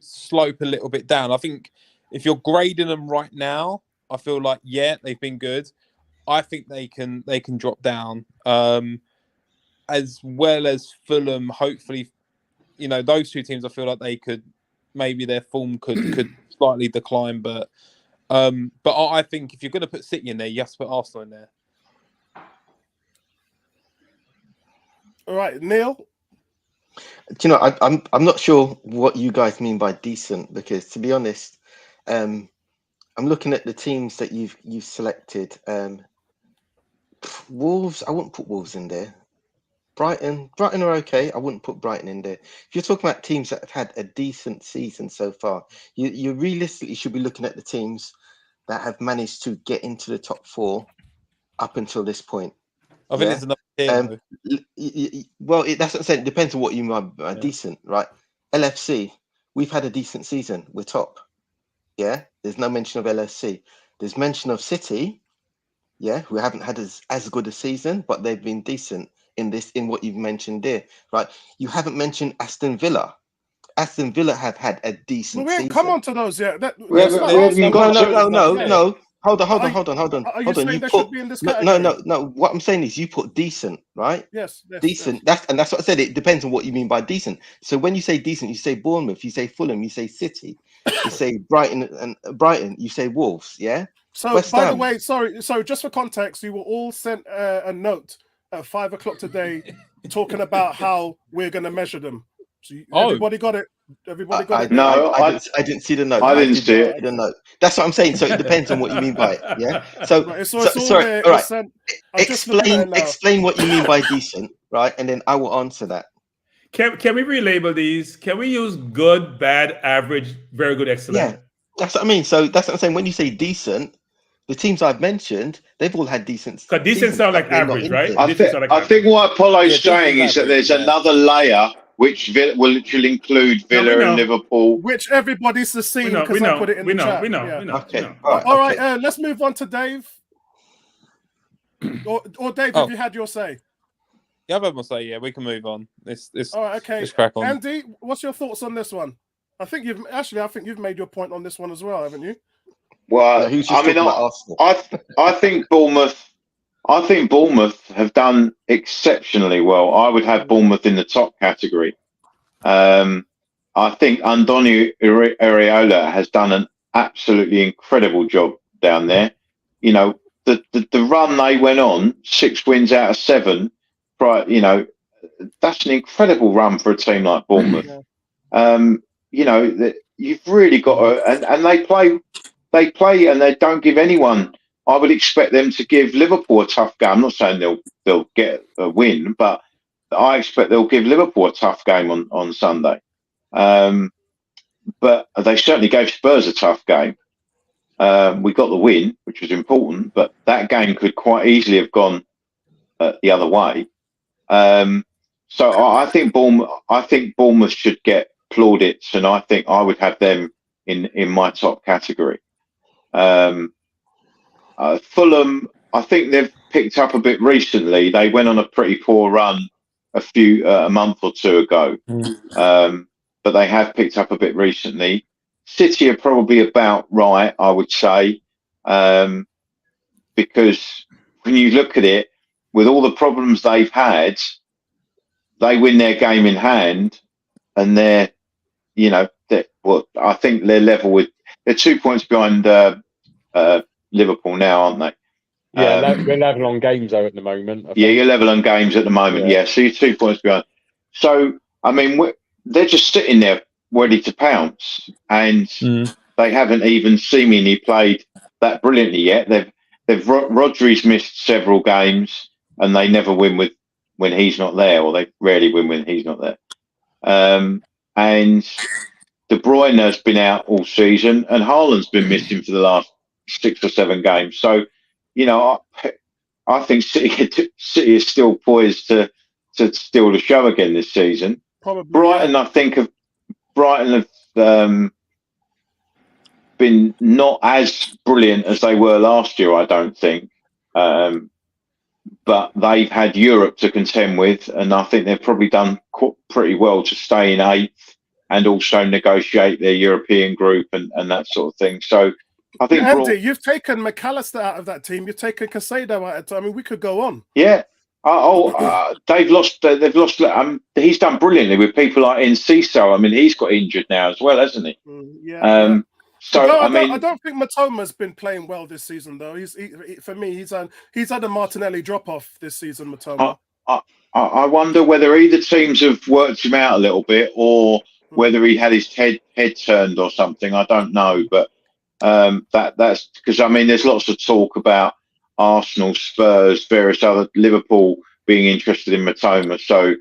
slope a little bit down. I think if you're grading them right now, I feel like they've been good. I think they can drop down, as well as Fulham. Hopefully, those two teams. I feel like they could, maybe their form could slightly decline, but I think if you're going to put City in there, you have to put Arsenal in there. All right, Neil. Do you know, I'm not sure what you guys mean by decent, because to be honest, I'm looking at the teams that you've selected. Wolves, I wouldn't put Wolves in there. Brighton are okay. I wouldn't put Brighton in there. If you're talking about teams that have had a decent season so far, you realistically should be looking at the teams that have managed to get into the top 4 up until this point. I think there's another tier. Well, that's what I'm saying. It depends on what you mean by decent, right? LFC, we've had a decent season. We're top. Yeah, there's no mention of LFC. There's mention of City, who haven't had as good a season, but they've been decent in what you've mentioned there, right? You haven't mentioned Aston Villa. Aston Villa have had a decent season. Come on to those, yeah. No. Hold on. Are you saying they should be in this category? No. What I'm saying is you put decent, right? Yes. Decent. Yes. That's what I said. It depends on what you mean by decent. So when you say decent, you say Bournemouth, you say Fulham, you say City, you say Brighton, you say Wolves, yeah? So by the way, sorry, just for context, you were all sent a note at 5 o'clock today talking about how we're going to measure them. So everybody got it. Everybody got it. No, I didn't see the note. I didn't see it. The note. That's what I'm saying. So it depends on what you mean by it. Yeah. So, sorry. All right. Explain what you mean by decent, right? And then I will answer that. Can we relabel these? Can we use good, bad, average, very good, excellent? Yeah, that's what I mean. So that's what I'm saying. When you say decent, the teams I've mentioned, they've all had decent. Decent sound like average, right? I think what Apollo's saying is that there's another layer which will include Villa and Liverpool, which everybody's seen because I put it in the chat. We know. Okay. All right. Let's move on to Dave. Or Dave, have you had your say? Yeah, I've had my say. Yeah, we can move on. All right. Okay. Let's crack on. Andy, what's your thoughts on this one? I think you've made your point on this one as well, haven't you? Well, I think Bournemouth. I think Bournemouth have done exceptionally well. I would have Bournemouth in the top category. I think Andoni Iraola has done an absolutely incredible job down there. You know, the run they went on, 6 wins out of 7. You know, that's an incredible run for a team like Bournemouth. You know, you've really got to, and they play and they don't give anyone. I would expect them to give Liverpool a tough game. I'm not saying they'll get a win, but I expect they'll give Liverpool a tough game on Sunday. But they certainly gave Spurs a tough game. We got the win, which was important, but that game could quite easily have gone the other way. So I think Bournemouth should get plaudits, and I think I would have them in my top category. Fulham, I think they've picked up a bit recently. They went on a pretty poor run a month or two ago, but they have picked up a bit recently. City are probably about right, I would say, because when you look at it, with all the problems they've had, they win their game in hand, and I think they're level with. They're 2 points behind Liverpool now, aren't they? Yeah, we're level on games though at the moment. Yeah, you're level on games at the moment. Yeah, so you're 2 points behind. So I mean, they're just sitting there ready to pounce, and they haven't even seemingly played that brilliantly yet. Rodri's missed several games, and they never win when he's not there, or they rarely win when he's not there. And De Bruyne has been out all season, and Haaland's been missing for the last 6 or 7 games. So, you know, I think City is still poised to steal the show again this season. Probably. Brighton have been not as brilliant as they were last year, I don't think. But they've had Europe to contend with, and I think they've probably done pretty well to stay in 8th and also negotiate their European group and that sort of thing. So I think Andy, you've taken McAllister out of that team. You've taken Casado out of it. I mean, we could go on. Yeah. They've lost. He's done brilliantly with people like Enciso. I mean, he's got injured now as well, hasn't he? Yeah. So no, I don't think Matoma's been playing well this season, though. For me, he's had a Martinelli drop off this season. Matoma. I wonder whether either teams have worked him out a little bit, or whether he had his head turned or something. I don't know, but that's because I mean, there's lots of talk about Arsenal, Spurs, various other Liverpool being interested in Matoma. So,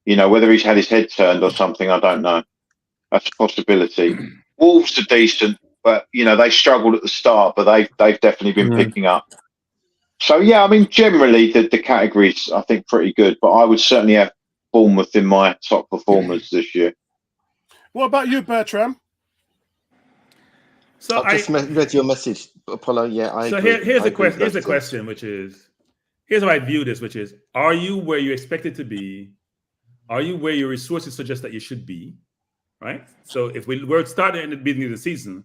you know, whether he's had his head turned or something, I don't know. That's a possibility. Wolves are decent, but you know they struggled at the start, but they've definitely been picking up. So yeah, I mean, generally the category's I think pretty good, but I would certainly have Bournemouth in my top performers this year. What about you, Bertram? So I just read your message, Apollo. Yeah, here's a question, which is, here's how I view this, which is, are you where you expected to be? Are you where your resources suggest that you should be? Right. So if we were starting at the beginning of the season,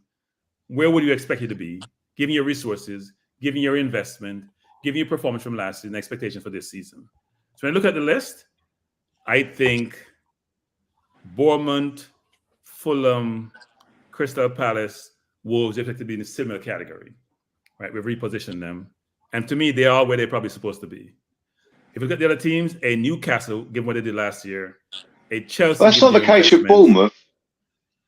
where would you expect you to be, given your resources, given your investment, given your performance from last year, and expectation for this season? So when I look at the list, I think Bournemouth, Fulham, Crystal Palace, Wolves expect to be in a similar category, right? We've repositioned them, and to me, they are where they're probably supposed to be. If you look at the other teams, a Newcastle, given what they did last year, a Chelsea. Well, that's not the case with Bournemouth.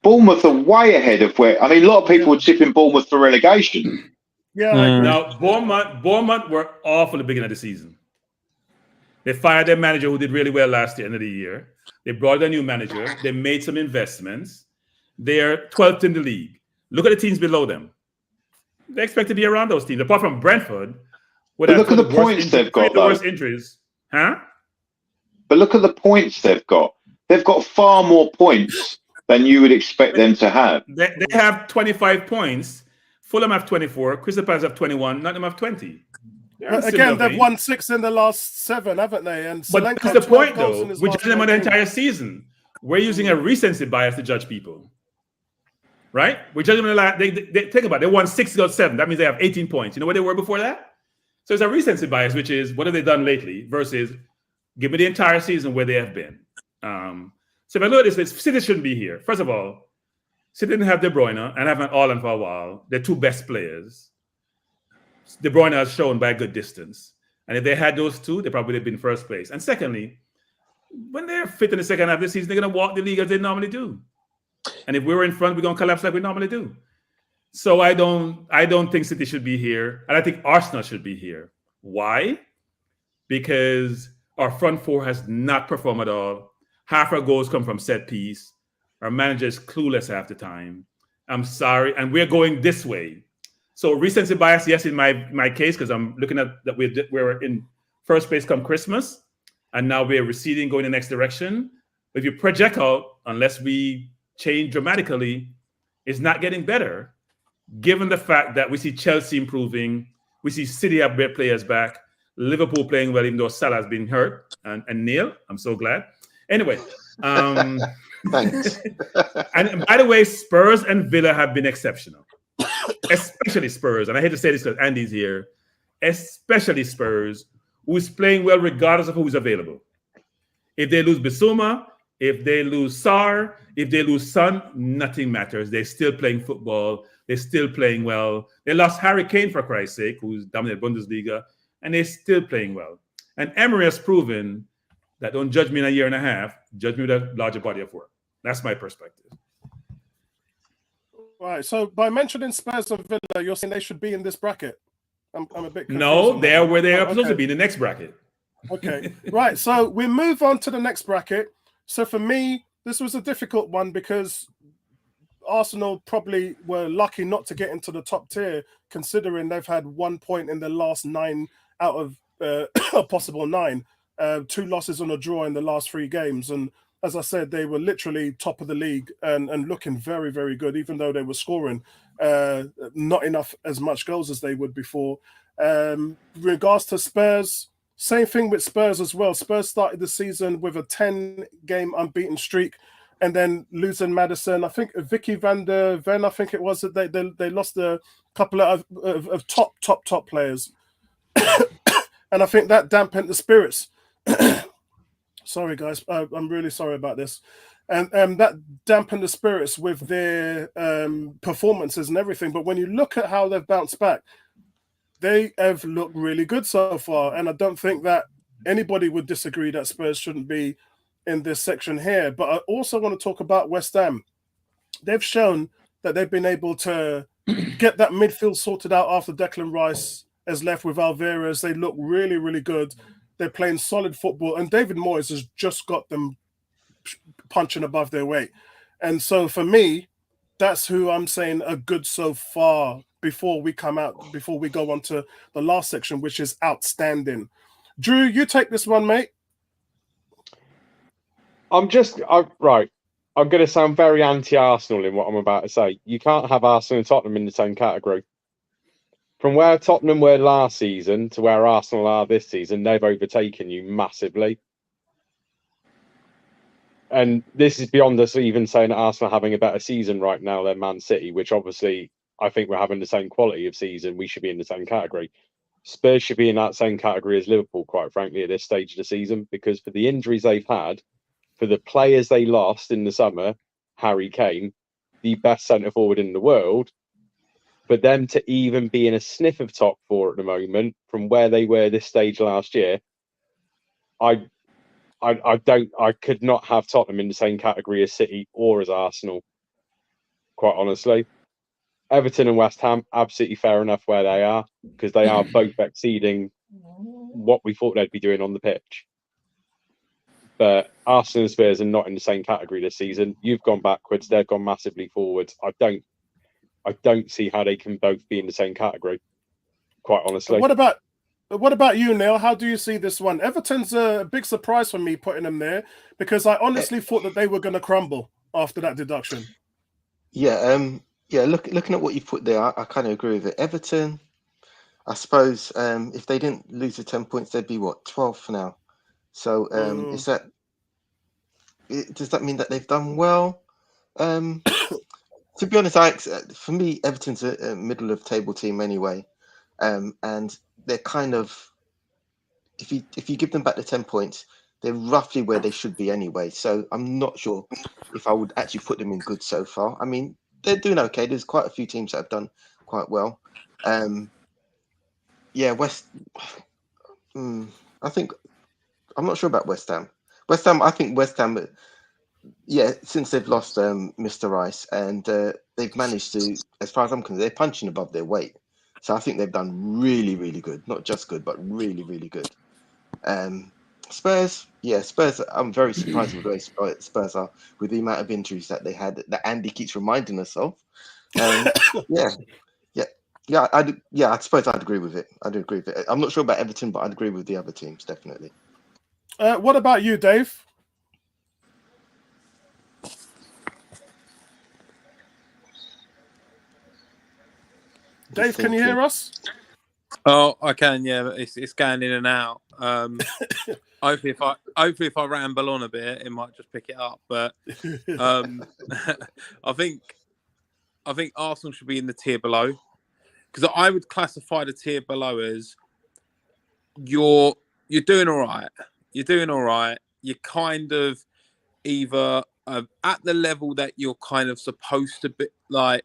Bournemouth are way ahead of where. I mean, a lot of people were tipping Bournemouth for relegation. Yeah. Now, Bournemouth were awful at the beginning of the season. They fired their manager who did really well last year, end of the year. They brought a new manager. They made some investments. They're 12th in the league. Look at the teams below them. They expect to be around those teams, apart from Brentford. But look at the points they've got, the worst injuries. Huh? But look at the points they've got. They've got far more points than you would expect them to have. They have 25 points. Fulham have 24. Crystal Palace have 21. Nottingham have 20. Again, they've won 6 in the last 7, haven't they? And but that's the point, though. We judge them on the entire season. We're using a recency bias to judge people, right? We're judging them like they think about it. They won 6 out of 7. That means they have 18 points. You know where they were before that? So it's a recency bias, which is what have they done lately versus give me the entire season where they have been. So if I look at this, City shouldn't be here. First of all, City didn't have De Bruyne and haven't Haaland for a while. They're 2 best players. De Bruyne has shown by a good distance. And if they had those 2, they probably would have been first place. And secondly, when they're fit in the second half of the season, they're going to walk the league as they normally do. And if we were in front, we're going to collapse like we normally do. So I don't think City should be here. And I think Arsenal should be here. Why? Because our front 4 has not performed at all. Half our goals come from set piece. Our manager is clueless half the time. I'm sorry. And we're going this way. So recency bias, yes, in my case, because I'm looking at that we're in first place come Christmas. And now we're receding, going the next direction. If you project out, unless we change dramatically, it's not getting better. Given the fact that we see Chelsea improving, we see City have great players back, Liverpool playing well, even though Salah has been hurt, and Neil, I'm so glad. Anyway, thanks. And by the way, Spurs and Villa have been exceptional, especially Spurs. And I hate to say this because Andy's here, especially Spurs, who is playing well regardless of who's available. If they lose Bissouma, if they lose Sarr, if they lose Son, nothing matters. They're still playing football. They're still playing well. They lost Harry Kane, for Christ's sake, who's dominated Bundesliga, and they're still playing well. And Emery has proven that don't judge me in a year and a half, judge me with a larger body of work. That's my perspective. Right. So by mentioning Spurs and Villa, you're saying they should be in this bracket? I'm a bit confused. No, they're where they are supposed to be, in the next bracket. Okay. Right. So we move on to the next bracket. So for me, this was a difficult one because Arsenal probably were lucky not to get into the top tier, considering they've had 1 point in the last 9 out of a possible 9. 2 losses on a draw in the last 3 games. And as I said, they were literally top of the league and looking very, very good, even though they were scoring not enough as much goals as they would before. Regards to Spurs, same thing with Spurs as well. Spurs started the season with a 10-game unbeaten streak and then losing Maddison. I think Vicky van der Ven, I think it was, that they lost a couple of top players. And I think that dampened the spirits. Sorry, guys. I'm really sorry about this. And that dampened the spirits with their performances and everything. But when you look at how they've bounced back, they have looked really good so far. And I don't think that anybody would disagree that Spurs shouldn't be in this section here. But I also want to talk about West Ham. They've shown that they've been able to get that midfield sorted out after Declan Rice has left with Alvarez. They look really, really good. They're playing solid football. And David Moyes has just got them punching above their weight. And so for me, that's who I'm saying are good so far before we go on to the last section, which is outstanding. Drew, you take this one, mate. I'm going to sound very anti-Arsenal in what I'm about to say. You can't have Arsenal and Tottenham in the same category. From where Tottenham were last season to where Arsenal are this season, they've overtaken you massively. And this is beyond us even saying that Arsenal are having a better season right now than Man City, which obviously I think we're having the same quality of season. We should be in the same category. Spurs should be in that same category as Liverpool, quite frankly, at this stage of the season, because for the injuries they've had, for the players they lost in the summer, Harry Kane, the best centre-forward in the world, for them to even be in a sniff of top 4 at the moment from where they were this stage last year, I could not have Tottenham in the same category as City or as Arsenal, quite honestly. Everton and West Ham, absolutely fair enough where they are, because they are both exceeding what we thought they'd be doing on the pitch. But Arsenal and Spurs are not in the same category this season. You've gone backwards, they've gone massively forwards. I don't see how they can both be in the same category, quite honestly. What about you, Neil? How do you see this one? Everton's a big surprise for me putting them there, because I honestly thought that they were going to crumble after that deduction. Yeah, looking at what you put there, I kind of agree with it. Everton, I suppose, if they didn't lose the 10 points, they'd be what, 12th now. So does that mean that they've done well? To be honest, for me, Everton's a middle of table team anyway, and they're kind of, if you give them back the 10 points, they're roughly where they should be anyway. So I'm not sure if I would actually put them in good so far. I mean, they're doing okay. There's quite a few teams that have done quite well. I think I'm not sure about West Ham. I think West Ham. Yeah, since they've lost Mr. Rice, and they've managed to, as far as I'm concerned, they're punching above their weight. So I think they've done really, really good. Not just good, but really, really good. Spurs, I'm very surprised with the way Spurs are, with the amount of injuries that they had, that Andy keeps reminding us of. I suppose I'd agree with it. I'm not sure about Everton, but I'd agree with the other teams, definitely. What about you, Dave? Dave, can you hear us? Oh, I can. Yeah, but it's going in and out. Hopefully, if I ramble on a bit, it might just pick it up. But I think Arsenal should be in the tier below, because I would classify the tier below as you're doing all right. You're doing all right. You're kind of either at the level that you're kind of supposed to be, like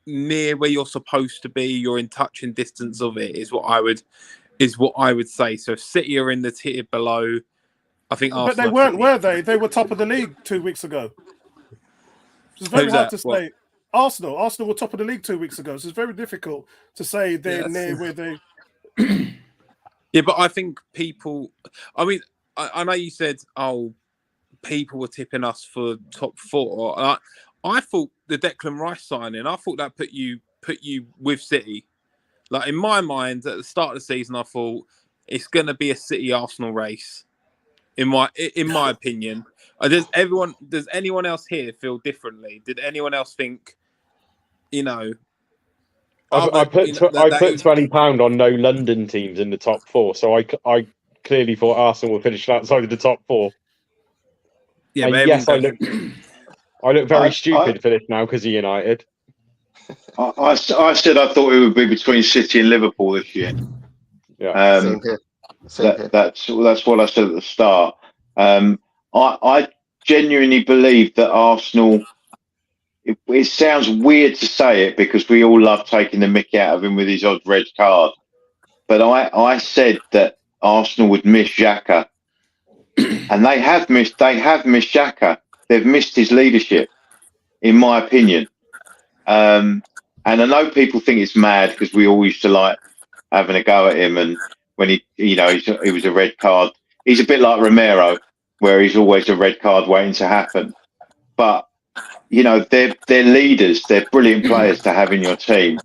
near where you're supposed to be. You're in touching distance of it. Is what I would say. So if City are in the tier below, I think Arsenal. But they weren't, were they? They were top of the league 2 weeks ago. It's very hard to say. Arsenal were top of the league 2 weeks ago, so it's very difficult to say they're near where they. Yeah, but I think people. I mean, I know you said, people were tipping us for top 4. I thought the Declan Rice signing, I thought that put you with City. Like, in my mind, at the start of the season, I thought it's going to be a City Arsenal race. In my opinion, does anyone else here feel differently? Did anyone else think, I put £20 on no London teams in the top 4, so I clearly thought Arsenal were finishing outside of the top 4. Yeah, and yes, I look very stupid for this now because of United. I said I thought it would be between City and Liverpool this year. Yeah, Same here. That's what I said at the start. I genuinely believe that Arsenal. It sounds weird to say it because we all love taking the mick out of him with his odd red card, but I said that Arsenal would miss Xhaka, and they have missed Xhaka. They've missed his leadership, in my opinion. And I know people think it's mad because we all used to like having a go at him, and when he was a red card. He's a bit like Romero, where he's always a red card waiting to happen. But they're leaders. They're brilliant players to have in your team,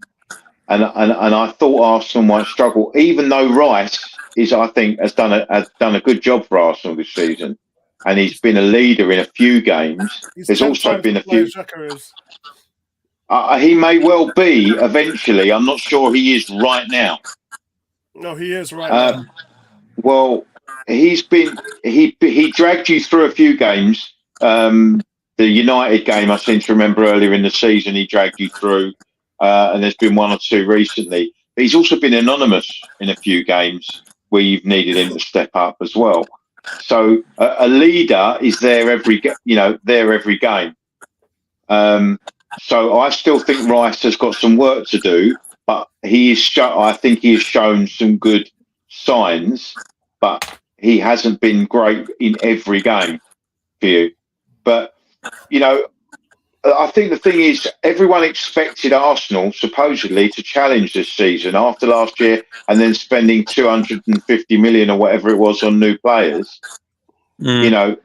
and I thought Arsenal might struggle, even though Rice I think has done a good job for Arsenal this season. And he's been a leader in a few games. There's also been a few. He may well be eventually. I'm not sure he is right now. No, he is right now. Well, he dragged you through a few games. The United game, I seem to remember earlier in the season, he dragged you through, and there's been 1 or 2 recently. But he's also been anonymous in a few games where you've needed him to step up as well. So a leader is there every game. So I still think Rice has got some work to do, but I think he has shown some good signs, but he hasn't been great in every game for you. But I think the thing is, everyone expected Arsenal supposedly to challenge this season after last year, and then spending 250 million or whatever it was on new players. I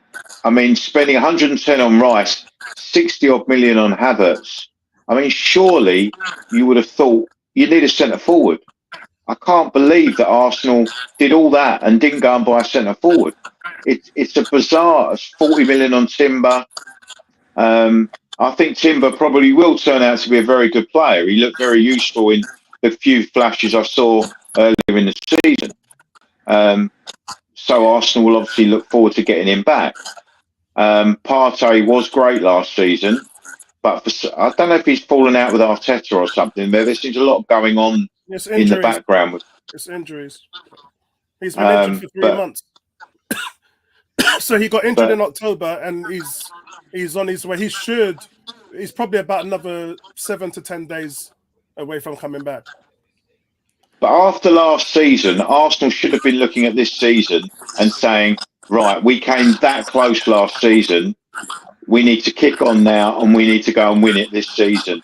mean, spending 110 on Rice, 60 odd million on Havertz, I mean, surely you would have thought you need a centre forward. I can't believe that Arsenal did all that and didn't go and buy a centre forward. It's a bizarre. It's 40 million on Timber. I think Timber probably will turn out to be a very good player. He looked very useful in the few flashes I saw earlier in the season. So Arsenal will obviously look forward to getting him back. Partey was great last season, but I don't know if he's fallen out with Arteta or something. There seems a lot going on in the background. It's injuries. He's been injured for 3 months. So he got injured in October, and he's on his way. He's probably about another 7 to 10 days away from coming back. But after last season, Arsenal should have been looking at this season and saying, right, we came that close last season. We need to kick on now, and we need to go and win it this season.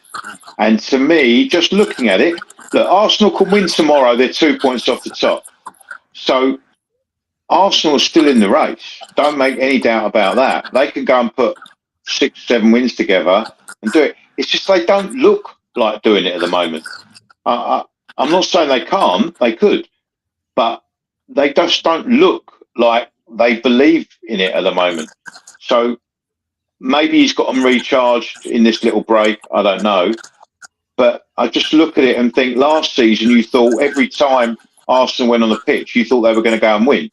And to me, just looking at it, look, Arsenal can win tomorrow. They're 2 points off the top. So Arsenal are still in the race. Don't make any doubt about that. They can go and put 6, 7 wins together and do it. It's just they don't look like doing it at the moment. I'm not saying they can't. They could. But they just don't look like they believe in it at the moment. So maybe he's got them recharged in this little break. I don't know. But I just look at it and think last season you thought every time Arsenal went on the pitch, you thought they were going to go and win.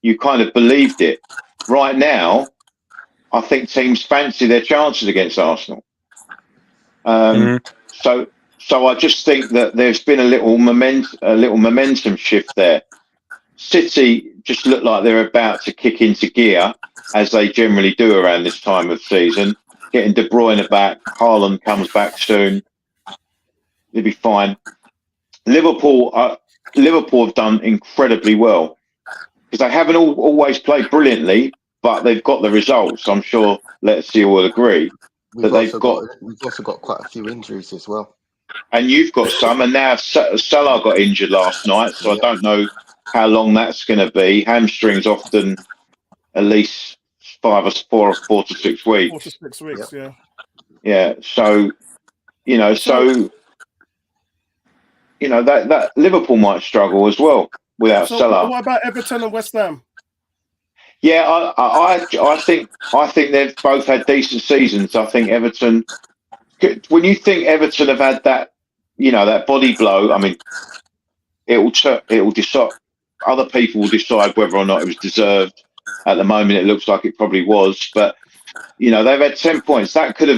You kind of believed it. Right now, I think teams fancy their chances against Arsenal. So I just think that there's been a little momentum shift there. City just look like they're about to kick into gear, as they generally do around this time of season. Getting De Bruyne back, Haaland comes back soon. They'll be fine. Liverpool have done incredibly well because they haven't always played brilliantly, but they've got the results. I'm sure Let's See will agree that we've also got quite a few injuries as well. And you've got some, and now Salah got injured last night, so I don't know how long that's going to be. Hamstrings often at least 4 to 6 weeks. 4 to 6 weeks, yeah. Yeah, so that Liverpool might struggle as well without Salah. What about Everton and West Ham? Yeah, I think they've both had decent seasons. I think Everton. When you think Everton have had that, that body blow, I mean, it will decide. Other people will decide whether or not it was deserved. At the moment, it looks like it probably was, but they've had 10 points. That could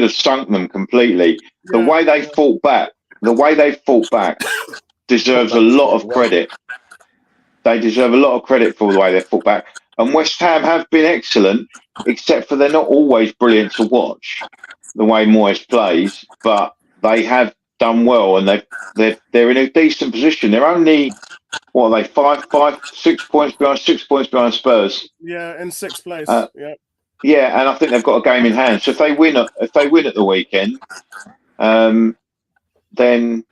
have sunk them completely. Yeah. The way they fought back deserves a lot of credit. They deserve a lot of credit for the way they fought back. And West Ham have been excellent, except for they're not always brilliant to watch. The way Moyes plays, but they have done well, and they're in a decent position. They're only 6 points behind Spurs. Yeah, in 6th place. Yeah, and I think they've got a game in hand. So if they win at the weekend, then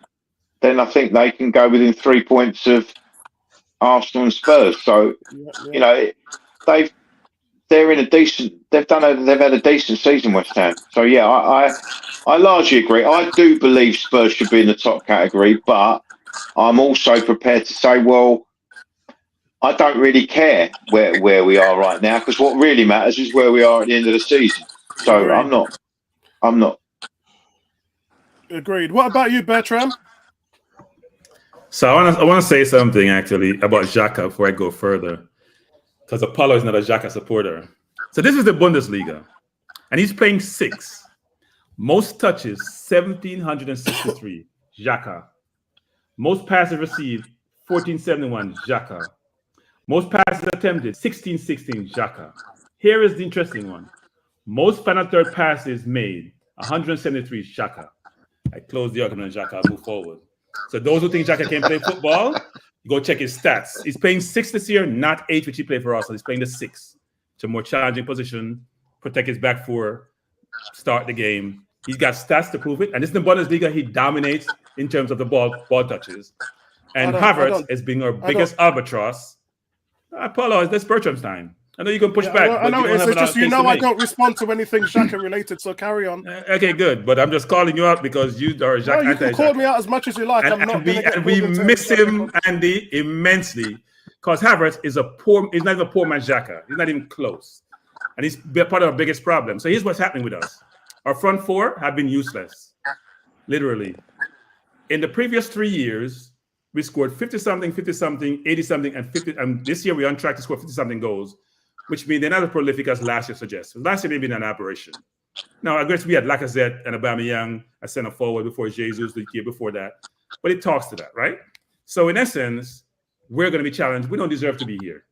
I think they can go within 3 points of Arsenal and Spurs. So they're in a decent. They've had a decent season, West Ham. So yeah, I largely agree. I do believe Spurs should be in the top category, but I'm also prepared to say, well, I don't really care where we are right now, because what really matters is where we are at the end of the season. So agreed. I'm not. Agreed. What about you, Bertram? So I want to say something actually about Xhaka before I go further, because Apollo is not a Xhaka supporter. So this is the Bundesliga, and he's playing 6. Most touches, 1,763, Xhaka. Most passes received, 1,471, Xhaka. Most passes attempted, 1,616, Xhaka. Here is the interesting one. Most final third passes made, 173, Xhaka. I close the argument on Xhaka, move forward. So those who think Xhaka can play football, go check his stats. He's playing 6 this year, not 8, which he played for Arsenal. He's playing the 6. It's a more challenging position, protect his back 4, start the game. He's got stats to prove it. And this is the Bundesliga. He dominates in terms of the ball touches. And Havertz is being our biggest albatross. Apollo, it's Bertram's time. I know you can push back. I know it's just I don't respond to anything Xhaka related, so carry on. Okay, good. But I'm just calling you out because you are Xhaka. No, you can call me out as much as you like. And we miss him, Andy, immensely. Because Havertz is he's not even a poor man Xhaka. He's not even close. And he's part of our biggest problem. So here's what's happening with us. Our front four have been useless. Literally. In the previous 3 years, we scored 50-something, 50-something, 80-something, and 50. And this year we're on track to score 50-something goals, which means they're not as prolific as last year suggests. Last year may have been an aberration. Now, I guess we had Lacazette and Aubameyang as center forward before Jesus the year before that. But it talks to that, right? So in essence, we're going to be challenged. We don't deserve to be here.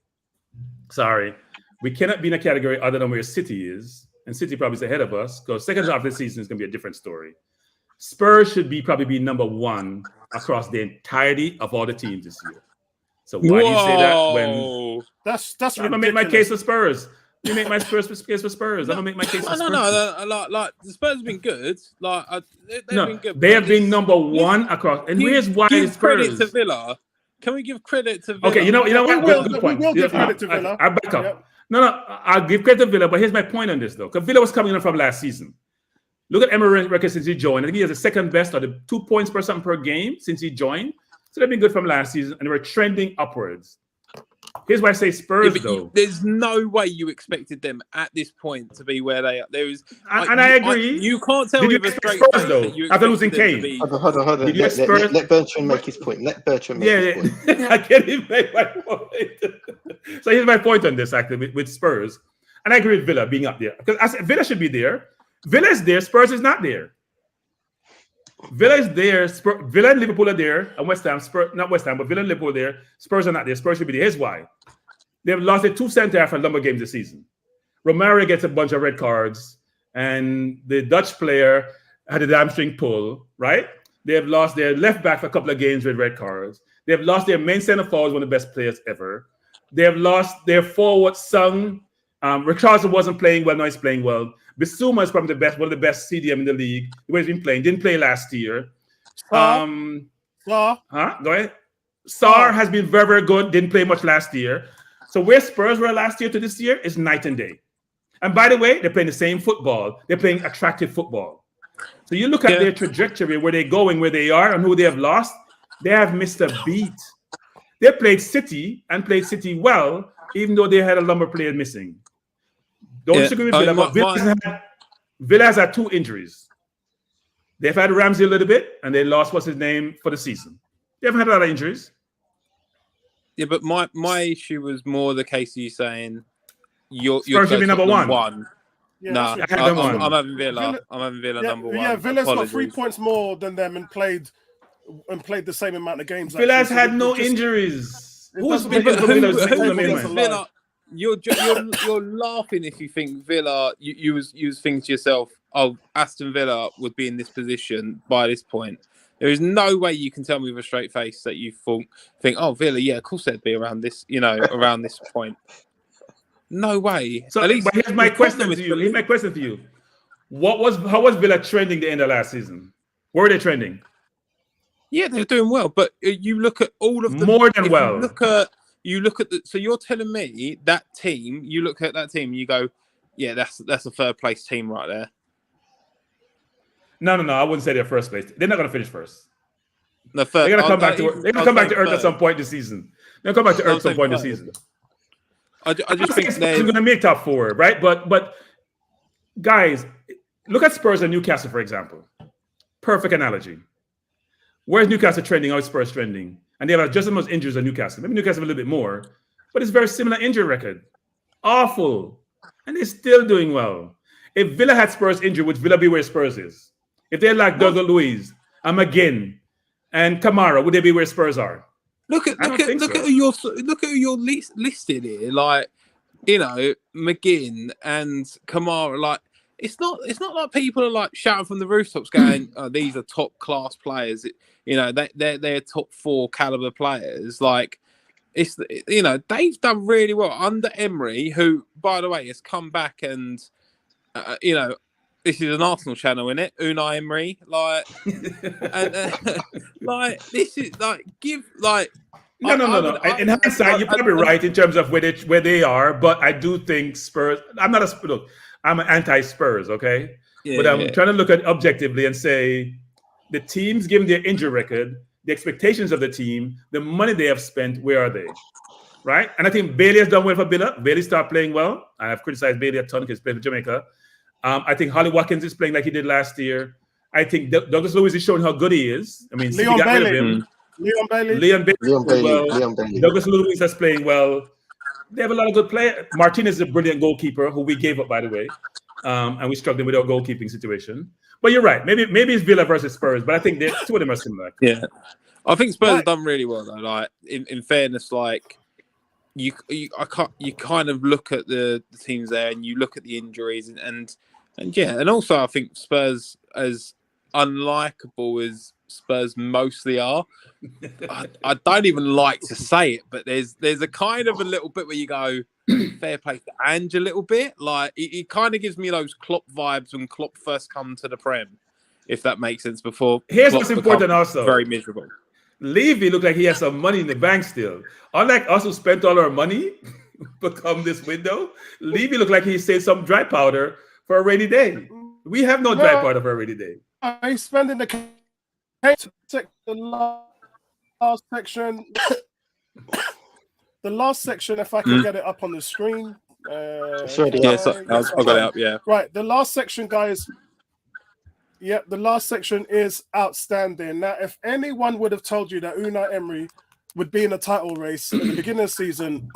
Sorry. We cannot be in a category other than where City is. And City probably is ahead of us because second half of the season is going to be a different story. Spurs should probably be number one across the entirety of all the teams this year. So why do you say that when that's I'm gonna make my case for Spurs? You make my case for Spurs. I'm gonna make my case for Spurs. No. Like the Spurs have been good. They've been good. They have been number one across. And here's why give Spurs. Credit to Villa. Can we give credit to Villa? Okay, you know what? Good point. We will give credit to Villa. I'll back up. Yep. No, I'll give credit to Villa, but here's my point on this though. Because Villa was coming in from last season. Look at Emery's record since he joined. I think he has the second best or the 2 points per something per game since he joined. So they've been good from last season, and they were trending upwards. Here's why I say Spurs, though. There's no way you expected them at this point to be where they are. There is, and I agree. You can't tell me with a straight face though. After losing Kane. Hold on. Let Bertrand make his point. Let Bertrand make his point. I can't even make my point. So here's my point on this, actually, with Spurs. And I agree with Villa being up there. Because I said Villa should be there. Villa is there. Spurs is not there. Villa is there. Villa and Liverpool are there. And West Ham, not West Ham, but Villa and Liverpool are there. Spurs are not there. Spurs should be there. Here's why. They've lost their 2 centre-half and number of games this season. Romero gets a bunch of red cards. And the Dutch player had a hamstring pull, right? They have lost their left back for a couple of games with red cards. They have lost their main centre forward, one of the best players ever. They have lost their forward, Sung. Richarlison wasn't playing well. Now he's playing well. Bissouma is probably one of the best CDM in the league. The way he's been playing. Didn't play last year. Go ahead. Sarr has been very, very good. Didn't play much last year. So where Spurs were last year to this year is night and day. And by the way, they're playing the same football. They're playing attractive football. So you look at their trajectory, where they're going, where they are, and who they have lost. They have missed a beat. They played City and played City well, even though they had a number of players missing. Don't disagree with Villa, but Villa has had 2 injuries. They've had Ramsey a little bit, and they lost what's his name for the season. They haven't had a lot of injuries. Yeah, but my issue was more the case of you saying you're should be number one. Yeah, no, I'm having Villa. I'm having Villa number 1. Yeah, Villa's got 3 points more than them and played the same amount of games. Villa's had no injuries. Who's Villa? You're laughing if you think Villa. You was thinking to yourself, "Oh, Aston Villa would be in this position by this point." There is no way you can tell me with a straight face that you think, "Oh, Villa, yeah, of course they'd be around this, around this point." No way. So, but here's my question to you. Here's my question to you: how was Villa trending the end of last season? Where were they trending? Yeah, they're doing well, but you look at all of them more than well. You look at so you're telling me that team, you look at that team and you go, yeah, that's a third place team right there. No, I wouldn't say they're first place. They're not going to finish first. They're going to come back to They're going to come back to earth at some point this season. They'll come back to earth at some point this season. I just think they're going to make top 4, right? But guys, look at Spurs and Newcastle, for example. Perfect analogy. Where's Newcastle trending? How is Spurs trending? And they have just as much injuries as Newcastle. Maybe Newcastle a little bit more, but it's very similar injury record. Awful. And they're still doing well. If Villa had Spurs injured, would Villa be where Spurs is? If they had like Douglas Luiz and McGinn and Kamara, would they be where Spurs are? Look at who you're listed here. Like, McGinn and Kamara. Like, it's not like people are like shouting from the rooftops, going, "Oh, these are top class players." They're top 4 caliber players. Like, they've done really well under Emery, who, by the way, has come back and this is an Arsenal channel, isn't it? Unai Emery, like, and, like this is like No. In hindsight, you're probably right in terms of where they are, but I do think Spurs. I'm an anti-Spurs, okay? Yeah, but I'm trying to look at it objectively and say the teams, given their injury record, the expectations of the team, the money they have spent, where are they? Right? And I think Bailey has done well for Villa. Bailey started playing well. I have criticized Bailey a ton because he's playing for Jamaica. I think Holly Watkins is playing like he did last year. I think Douglas Lewis is showing how good he is. I mean, Leon Bailey. Douglas Lewis is playing well. They have a lot of good players. Martinez is a brilliant goalkeeper who we gave up, by the way. And we struggling with our goalkeeping situation. But you're right. Maybe it's Villa versus Spurs, but I think two of them are similar. Yeah. I think Spurs have done really well, though. Like, in fairness, like, you kind of look at the teams there and you look at the injuries and also I think Spurs, as unlikable as Spurs mostly are, I don't even like to say it, but there's a kind of a little bit where you go, fair play to Ange a little bit. Like, it kind of gives me those Klopp vibes when Klopp first come to the Prem, if that makes sense. Before here's what's important also. Very miserable. Levy looked like he has some money in the bank still. Unlike us who spent all our money become this window, Levy looked like he saved some dry powder for a rainy day. We have no dry powder for a rainy day. He's spending the last section. The last section, if I can get it up on the screen. I've got it up, yeah. Right, the last section, guys. Yeah, the last section is outstanding. Now, if anyone would have told you that Unai Emery would be in a title race at the beginning of the season,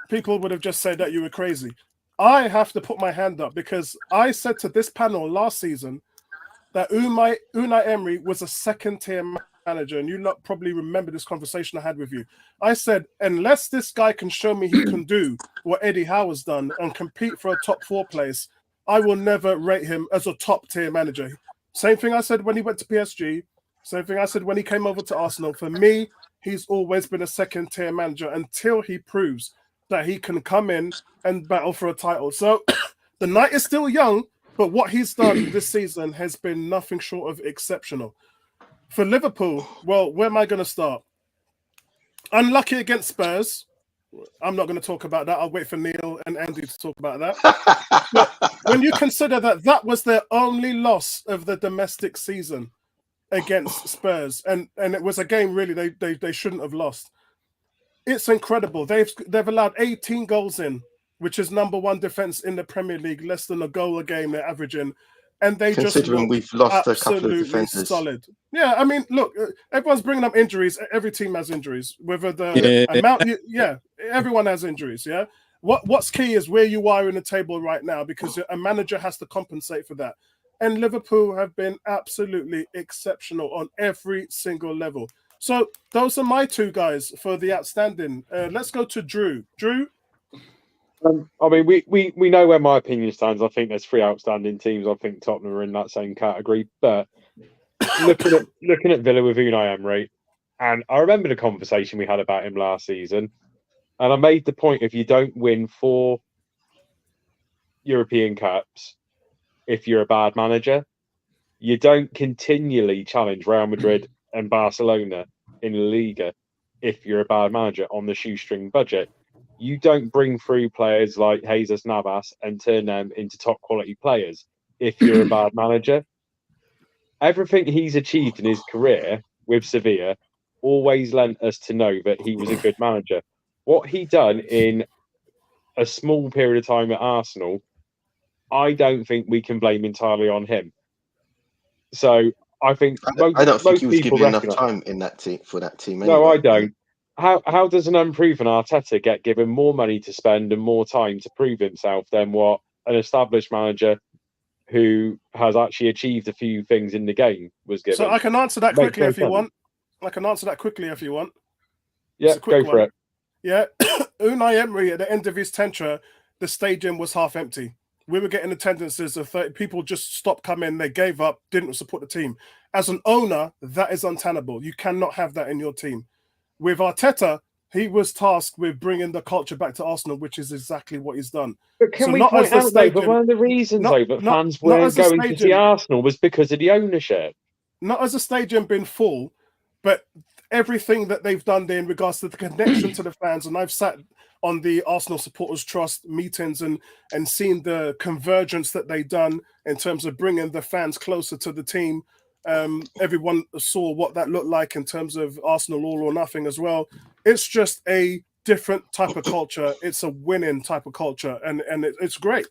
people would have just said that you were crazy. I have to put my hand up because I said to this panel last season that Unai Emery was a second-tier manager, and you lot probably remember this conversation I had with you. I said, unless this guy can show me he can do what Eddie Howe has done and compete for a top 4 place, I will never rate him as a top-tier manager. Same thing I said when he went to PSG. Same thing I said when he came over to Arsenal. For me, he's always been a second-tier manager until he proves that he can come in and battle for a title. So the night is still young, but what he's done this season has been nothing short of exceptional. For Liverpool, well, where am I going to start? Unlucky against Spurs. I'm not going to talk about that. I'll wait for Neil and Andy to talk about that. But when you consider that was their only loss of the domestic season against Spurs, and it was a game really they shouldn't have lost. It's incredible. They've allowed 18 goals in, which is number 1 defense in the Premier League, less than a goal a game they're averaging. And they considering we've lost a couple of defenders. Solid. Yeah, I mean, look, everyone's bringing up injuries. Every team has injuries. Whether the amount, everyone has injuries. Yeah. What's key is where you are in the table right now, because a manager has to compensate for that. And Liverpool have been absolutely exceptional on every single level. So those are my 2 guys for the outstanding. Let's go to Drew. Drew. I mean, we know where my opinion stands. I think there's 3 outstanding teams. I think Tottenham are in that same category. But looking at Villa with Unai Emery, and I remember the conversation we had about him last season, and I made the point: if you don't win 4 European Cups, if you're a bad manager, you don't continually challenge Real Madrid and Barcelona in La Liga. If you're a bad manager on the shoestring budget. You don't bring through players like Jesus Navas and turn them into top quality players if you're a bad manager. Everything he's achieved in his career with Sevilla always lent us to know that he was a good manager. What he done in a small period of time at Arsenal, I don't think we can blame entirely on him. So I think I don't think he was given enough time in that team for that team. Anyway. No, I don't. How does an unproven Arteta get given more money to spend and more time to prove himself than what an established manager who has actually achieved a few things in the game was given? So I can answer that quickly if you want. Yeah, go for it. Yeah, Unai Emery at the end of his tenure, the stadium was half empty. We were getting attendances of 30 people just stopped coming. They gave up, didn't support the team. As an owner, that is untenable. You cannot have that in your team. With Arteta, he was tasked with bringing the culture back to Arsenal, which is exactly what he's done. But can we point out, though, but one of the reasons, that fans weren't going to see Arsenal was because of the ownership. Not as a stadium been full, but everything that they've done there in regards to the connection to the fans, and I've sat on the Arsenal Supporters Trust meetings and seen the convergence that they've done in terms of bringing the fans closer to the team. Everyone saw what that looked like in terms of Arsenal all or nothing as well. It's just a different type of culture. It's a winning type of culture, and it's great.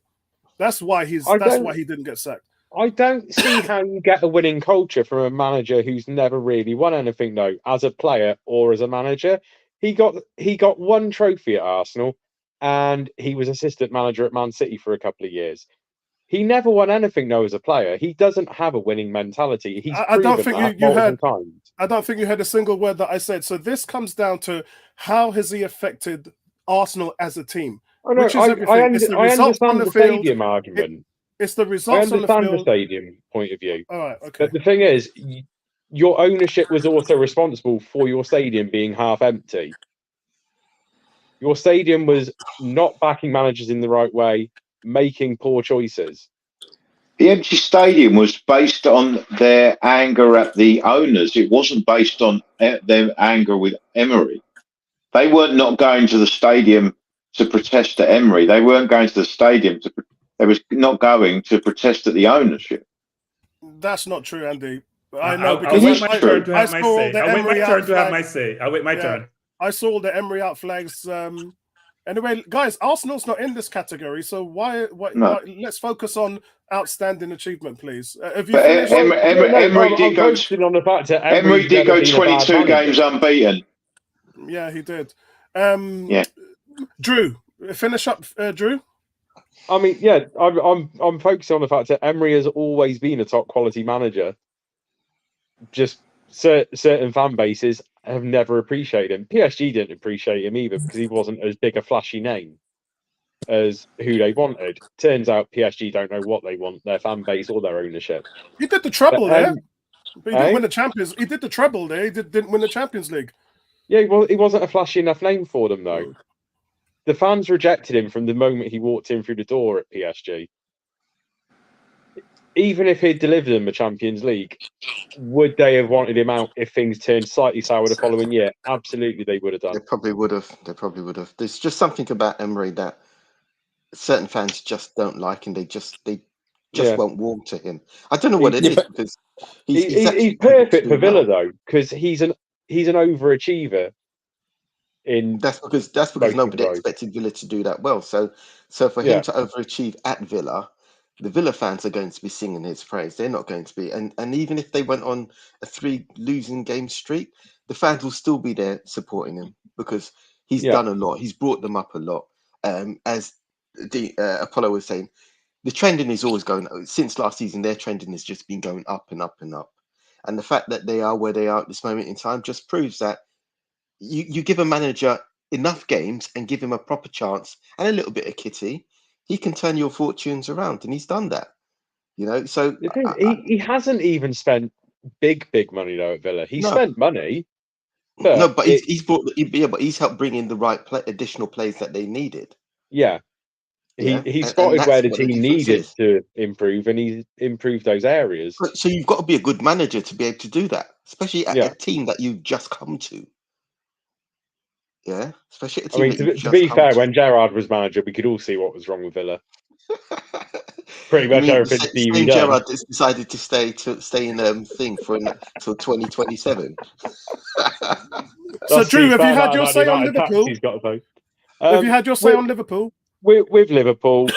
That's why he didn't get sacked. I don't see how you get a winning culture from a manager who's never really won anything, though, as a player or as a manager. He got one trophy at Arsenal, and he was assistant manager at Man City for a couple of years. He never won anything, though, as a player. He doesn't have a winning mentality. I don't think you heard. I don't think you heard a single word that I said. So this comes down to how has he affected Arsenal as a team? I understand the stadium argument. It's the results on the field. I understand the stadium point of view. All right, okay. But the thing is, your ownership was also responsible for your stadium being half empty. Your stadium was not backing managers in the right way, making poor choices. The empty stadium was based on their anger at the owners. It wasn't based on their anger with Emery. They weren't not going to the stadium to protest at Emery. They weren't going to the stadium they was not going to protest at the ownership. That's not true, Andy. I know I'll wait my turn to have my say. I'll wait my turn to have my say. I'll wait my turn. I saw the Emery out flags. Anyway, guys, Arsenal's not in this category, so why let's focus on outstanding achievement, please. Emery did go on the fact that Emery did go 22 games unbeaten. Yeah, he did. Drew, finish up, Drew. I mean, yeah, I'm focusing on the fact that Emery has always been a top quality manager. Just certain fan bases have never appreciated him. PSG didn't appreciate him either because he wasn't as big a flashy name as who they wanted. Turns out PSG don't know what they want, their fan base or their ownership. He did the treble there, but he didn't win the Champions. He did the treble there. He didn't win the Champions League. Yeah, well, he wasn't a flashy enough name for them though. The fans rejected him from the moment he walked in through the door at PSG. Even if he'd delivered them the Champions League, would they have wanted him out if things turned slightly sour the following year? Absolutely, they would have done. They probably would have. There's just something about Emery that certain fans just don't like, and they just won't warm to him. I don't know what it is because he's perfect for Villa though, because he's an overachiever. That's because nobody expected Villa to do that well. So for him to overachieve at Villa, the Villa fans are going to be singing his praise. They're not going to be, and even if they went on a 3 losing game streak, the fans will still be there supporting him because he's done a lot. He's brought them up a lot. As the Apollo was saying, the trending is always going. Since last season, their trending has just been going up and up and up. And the fact that they are where they are at this moment in time just proves that you give a manager enough games and give him a proper chance and a little bit of kitty, he can turn your fortunes around, and he's done that. So he hasn't even spent big money though at Villa. He spent money, but he's helped bring in the right additional players that they needed. Yeah, he spotted where the team needed to improve, and he's improved those areas. So you've got to be a good manager to be able to do that, especially at a team that you've just come to. Yeah, especially at a team. To be fair, when Gerrard was manager, we could all see what was wrong with Villa. Pretty much everything. Gerrard has decided to stay in thing until 2027. So, Drew, have you had your say on Liverpool? Have you had your say on Liverpool? With Liverpool,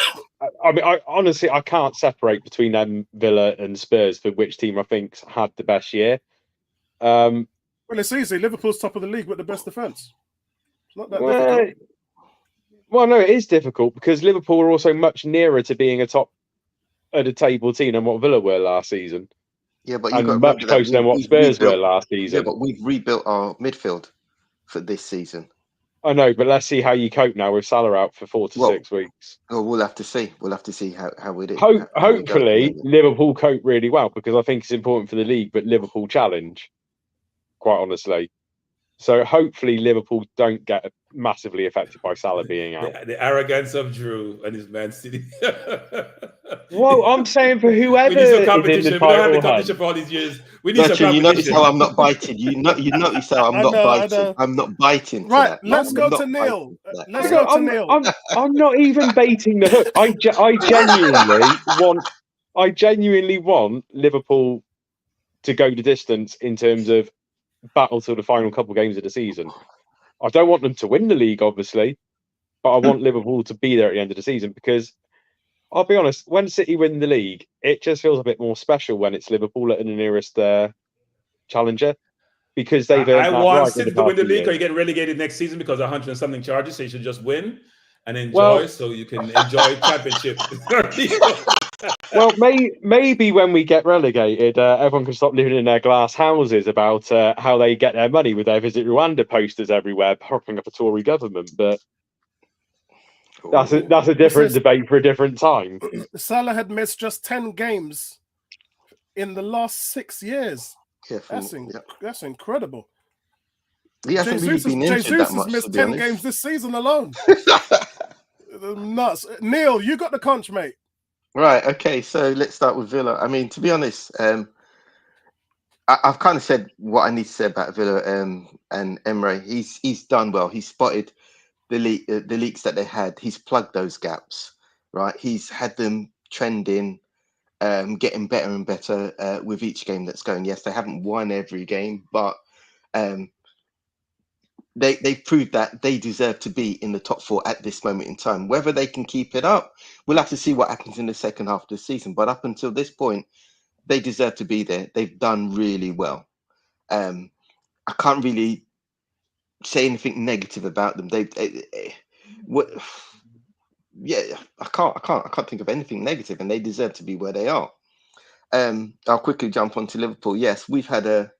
I honestly can't separate between them, Villa and Spurs for which team I think's had the best year. Well, it's easy. Liverpool's top of the league with the best defence. Not that difficult. Well, no, it is difficult because Liverpool are also much nearer to being a top of the table team than what Villa were last season. Yeah, but you've got much closer than what Spurs were last season. Yeah, but we've rebuilt our midfield for this season. I know, but let's see how you cope now with Salah out for 4 to 6 weeks. Well, we'll have to see. We'll have to see how it is. Hopefully, Liverpool cope really well because I think it's important for the league, but Liverpool challenge, quite honestly. So hopefully Liverpool don't get massively affected by Salah being out. The arrogance of Drew and his Man City. Well, I'm saying for whoever we need some is competition. in the We don't have the title competition hunt. for all these years. We need some Gotcha, you competition. notice how I'm not biting. You notice how I'm not biting. I'm not biting. Right, that. let's I'm go not to Neil. biting to Let's go to Neil. I'm not even baiting the hook. I genuinely want Liverpool to go the distance in terms of battle till the final couple of games of the season. I don't want them to win the league, obviously, but I want Liverpool to be there at the end of the season because I'll be honest, when City win the league, it just feels a bit more special when it's Liverpool at the nearest challenger because they've earned I want right City to win the league or you get relegated next season because 100 and something charges, so you should just win and enjoy so you can enjoy championship. Well, maybe when we get relegated, everyone can stop living in their glass houses about how they get their money with their Visit Rwanda posters everywhere, propping up a Tory government. But that's a different debate for a different time. Salah had missed just 10 games in the last 6 years. That's incredible. He hasn't really been injured that much. Jesus has missed 10 games this season alone. Nuts. Neil, you got the conch, mate. Right. Okay. So let's start with Villa. I mean, to be honest, I've kind of said what I need to say about Villa and Emre. He's done well. He's spotted the leaks that they had. He's plugged those gaps. Right. He's had them trending, getting better and better with each game that's going. Yes, they haven't won every game, but they've proved that they deserve to be in the top 4 at this moment in time. Whether they can keep it up, we'll have to see what happens in the second half of the season. But up until this point, they deserve to be there. They've done really well. I can't really say anything negative about them. I can't think of anything negative, and they deserve to be where they are. I'll quickly jump onto Liverpool. Yes, we've had a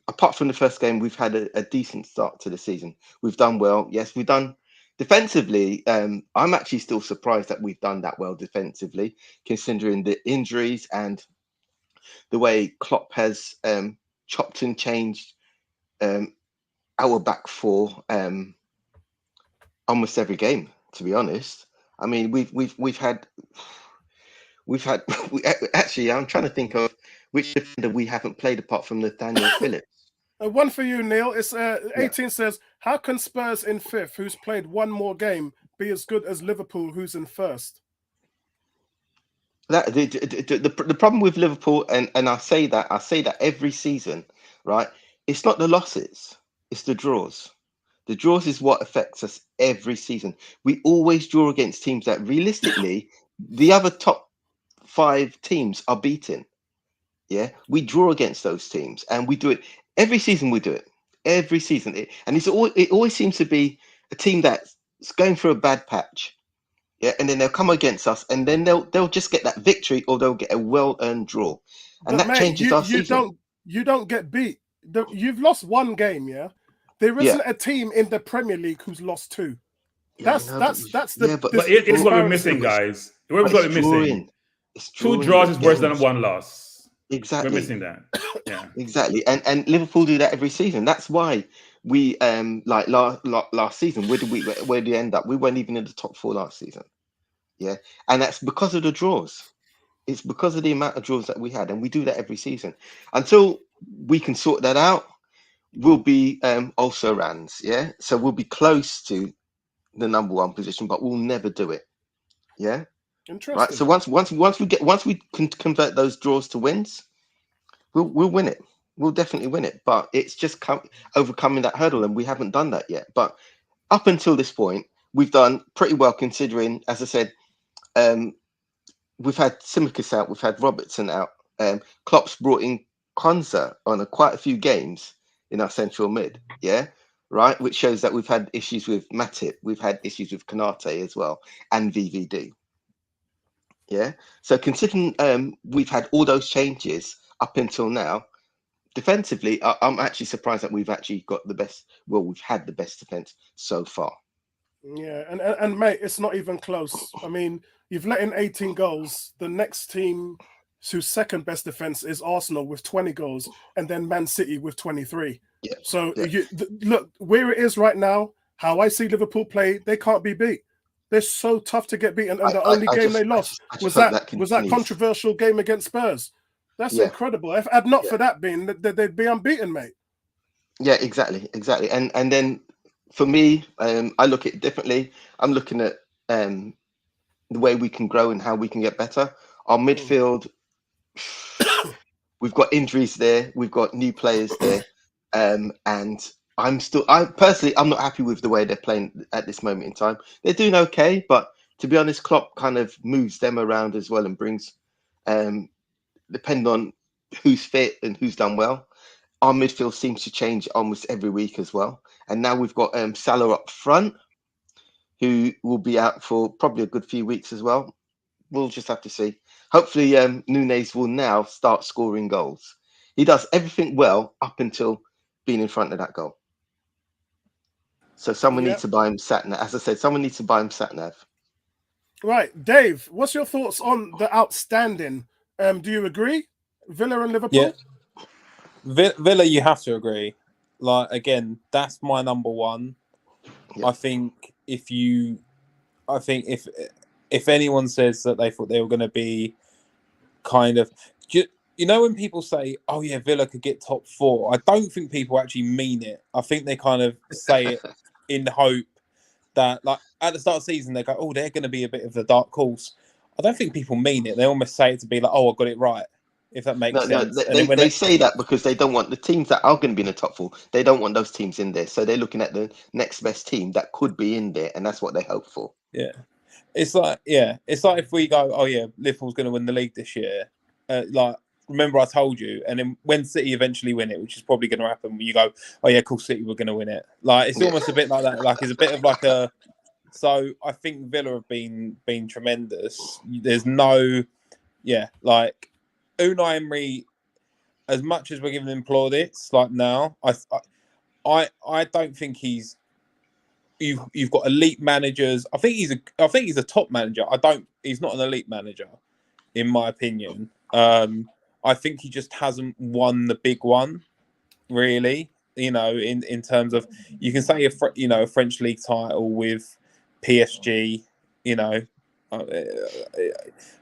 apart from the first game, we've had a decent start to the season. We've done well. Yes, we've done defensively. I'm actually still surprised that we've done that well defensively, considering the injuries and the way Klopp has chopped and changed our back 4 almost every game. To be honest, I mean we've had. Actually, I'm trying to think of which defender we haven't played apart from Nathaniel Phillips. One for you, Neil. It's 18 says, how can Spurs in 5th, who's played one more game, be as good as Liverpool, who's in 1st? The problem with Liverpool, and I say that every season, right? It's not the losses, it's the draws. The draws is what affects us every season. We always draw against teams that realistically the other top 5 teams are beaten. Yeah, we draw against those teams, and we do it every season. We do it every season, and it always seems to be a team that's going through a bad patch. Yeah, and then they'll come against us, and then they'll just get that victory, or they'll get a well-earned draw, and but that changes our season. You don't get beat. You've lost 1 game. Yeah, there isn't a team in the Premier League who's lost 2. That's the. But it's what we're missing, guys. What we're missing. 2 draws is worse than 1 loss. Exactly. We're missing that. Yeah. Exactly. And Liverpool do that every season. That's why we like last season, where did we end up? We weren't even in the top 4 last season. Yeah. And that's because of the draws. It's because of the amount of draws that we had, and we do that every season. Until we can sort that out, we'll be also Rans, yeah. So we'll be close to the number 1 position, but we'll never do it. Yeah. Interesting. Right. So once we can convert those draws to wins, we'll win it. We'll definitely win it. But it's just overcoming that hurdle, and we haven't done that yet. But up until this point, we've done pretty well, considering, as I said, we've had Tsimikas out, we've had Robertson out. Klopp's brought in Konsa on quite a few games in our central mid. Yeah. Right. Which shows that we've had issues with Matip. We've had issues with Konate as well, and VVD. Yeah. So considering we've had all those changes up until now, defensively, I'm actually surprised that we've actually got the best. Well, we've had the best defense so far. Yeah, and mate, it's not even close. I mean, you've let in 18 goals. The next team whose second best defense is Arsenal with 20 goals, and then Man City with 23. Yeah. So look where it is right now. How I see Liverpool play, they can't be beat. They're so tough to get beaten, and the only game they lost was that controversial game against Spurs. That's incredible. If had not for that being, they'd be unbeaten, mate. Yeah, exactly. And then for me, I look at it differently. I'm looking at the way we can grow and how we can get better. Our midfield, we've got injuries there, we've got new players there, and I'm not happy with the way they're playing at this moment in time. They're doing okay, but to be honest, Klopp kind of moves them around as well and brings, depending on who's fit and who's done well. Our midfield seems to change almost every week as well. And now we've got Salah up front, who will be out for probably a good few weeks as well. We'll just have to see. Hopefully, Núñez will now start scoring goals. He does everything well up until being in front of that goal. So someone needs to buy him sat-nav. As I said, someone needs to buy him sat-nav. Right. Dave, what's your thoughts on the outstanding? Do you agree? Villa and Liverpool? Yeah. Villa, you have to agree. Like, again, that's my number one. Yeah. I think if anyone says that they thought they were going to be kind of, you know, when people say, "Oh yeah, Villa could get top 4," I don't think people actually mean it. I think they kind of say it in the hope that, like, at the start of the season, they go, "Oh, they're going to be a bit of the dark horse." I don't think people mean it. They almost say it to be like, "Oh, I got it right." If that makes sense. No, they say that because they don't want the teams that are going to be in the top 4. They don't want those teams in there, so they're looking at the next best team that could be in there, and that's what they hope for. Yeah, it's like if we go, "Oh yeah, Liverpool's going to win the league this year," like, remember I told you, and then when City eventually win it, which is probably going to happen, you go, "Oh yeah, cool, City, we're going to win it." Like, it's almost a bit like that. Like, it's a bit of like a. So I think Villa have been tremendous. There's no, like. Unai Emery, as much as we're giving him plaudits, like now, I don't think he's. You've got elite managers. I think he's a top manager. He's not an elite manager, in my opinion. I think he just hasn't won the big one, really. You know, in terms of, you can say a French league title with PSG. You know.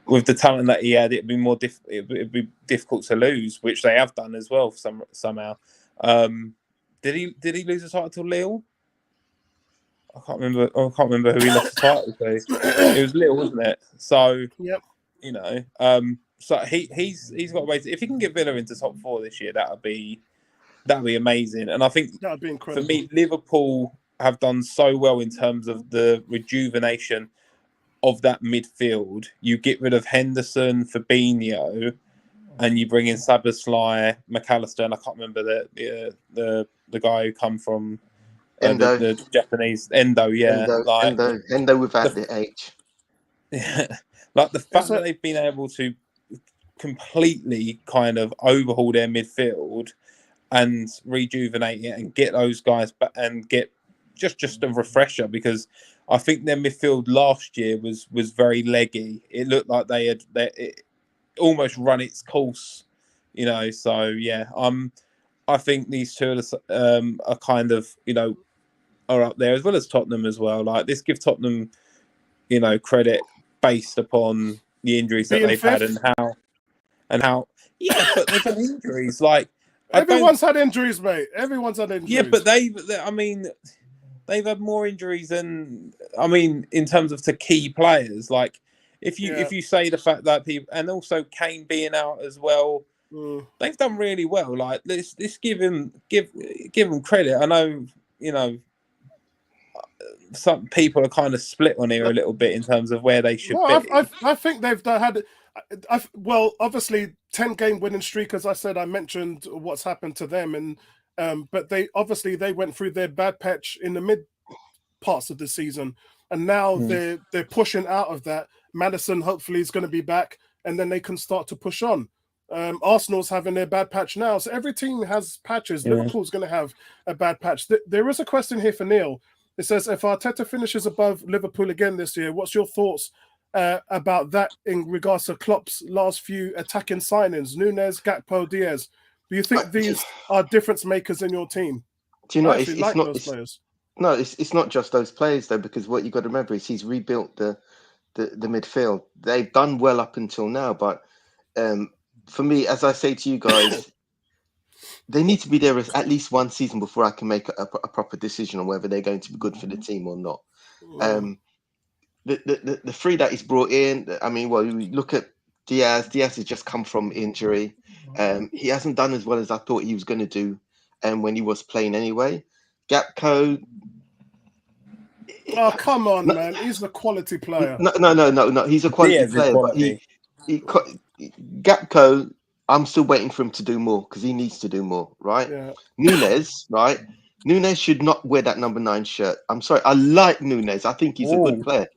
With the talent that he had, it'd be difficult to lose, which they have done as well somehow. Did he lose the title to Lille? I can't remember who he lost the title to. It was Lille, wasn't it? So you know, so he's got a way to, if he can get Villa into top 4 this year, that'd be amazing. And I think that'd be incredible. For me, Liverpool have done so well in terms of the rejuvenation of that midfield. You get rid of Henderson, Fabinho, and you bring in Szoboszlai, McAllister, and I can't remember the guy who come from Endo. The Japanese Endo. Yeah, Endo without the H. Yeah, like the fact that they've been able to completely kind of overhaul their midfield and rejuvenate it and get those guys back and get just a refresher, because I think their midfield last year was very leggy. It looked like they almost run its course, you know. So yeah, I think these two are kind of, you know, are up there, as well as Tottenham as well. Like, this give Tottenham, you know, credit based upon the injuries that they've had and how. Yeah, but they've had injuries. Like, everyone's had injuries, mate. Everyone's had injuries. Yeah, but they've had more injuries than, in terms of to key players. Like, if you say the fact that people, and also Kane being out as well, they've done really well. Like, let's give them credit. I know, you know, some people are kind of split on here a little bit in terms of where they should be. I think they've had. Well, obviously, 10-game winning streak. As I said, I mentioned what's happened to them, and but they went through their bad patch in the mid parts of the season, and now they're pushing out of that. Maddison hopefully is going to be back, and then they can start to push on. Arsenal's having their bad patch now, so every team has patches. Liverpool's going to have a bad patch. There is a question here for Neil. It says, if Arteta finishes above Liverpool again this year, what's your thoughts about that in regards to Klopp's last few attacking signings? Núñez, Gakpo, Diaz. Do you think these are difference makers in your team? Do you know? It's like those players. No, it's not just those players though, because what you got to remember is he's rebuilt the midfield. They've done well up until now, but for me, as I say to you guys, they need to be there at least one season before I can make a proper decision on whether they're going to be good for the team or not. The three that he's brought in, I mean, well, you look at Diaz. Diaz has just come from injury. He hasn't done as well as I thought he was going to do, when he was playing anyway. Gakpo. Oh, come on, man! He's a quality player. No. He's a quality player, but Gakpo. I'm still waiting for him to do more because he needs to do more, right? Yeah. Nunez, right? Nunez should not wear that number 9 shirt. I'm sorry. I like Nunez. I think he's a good player.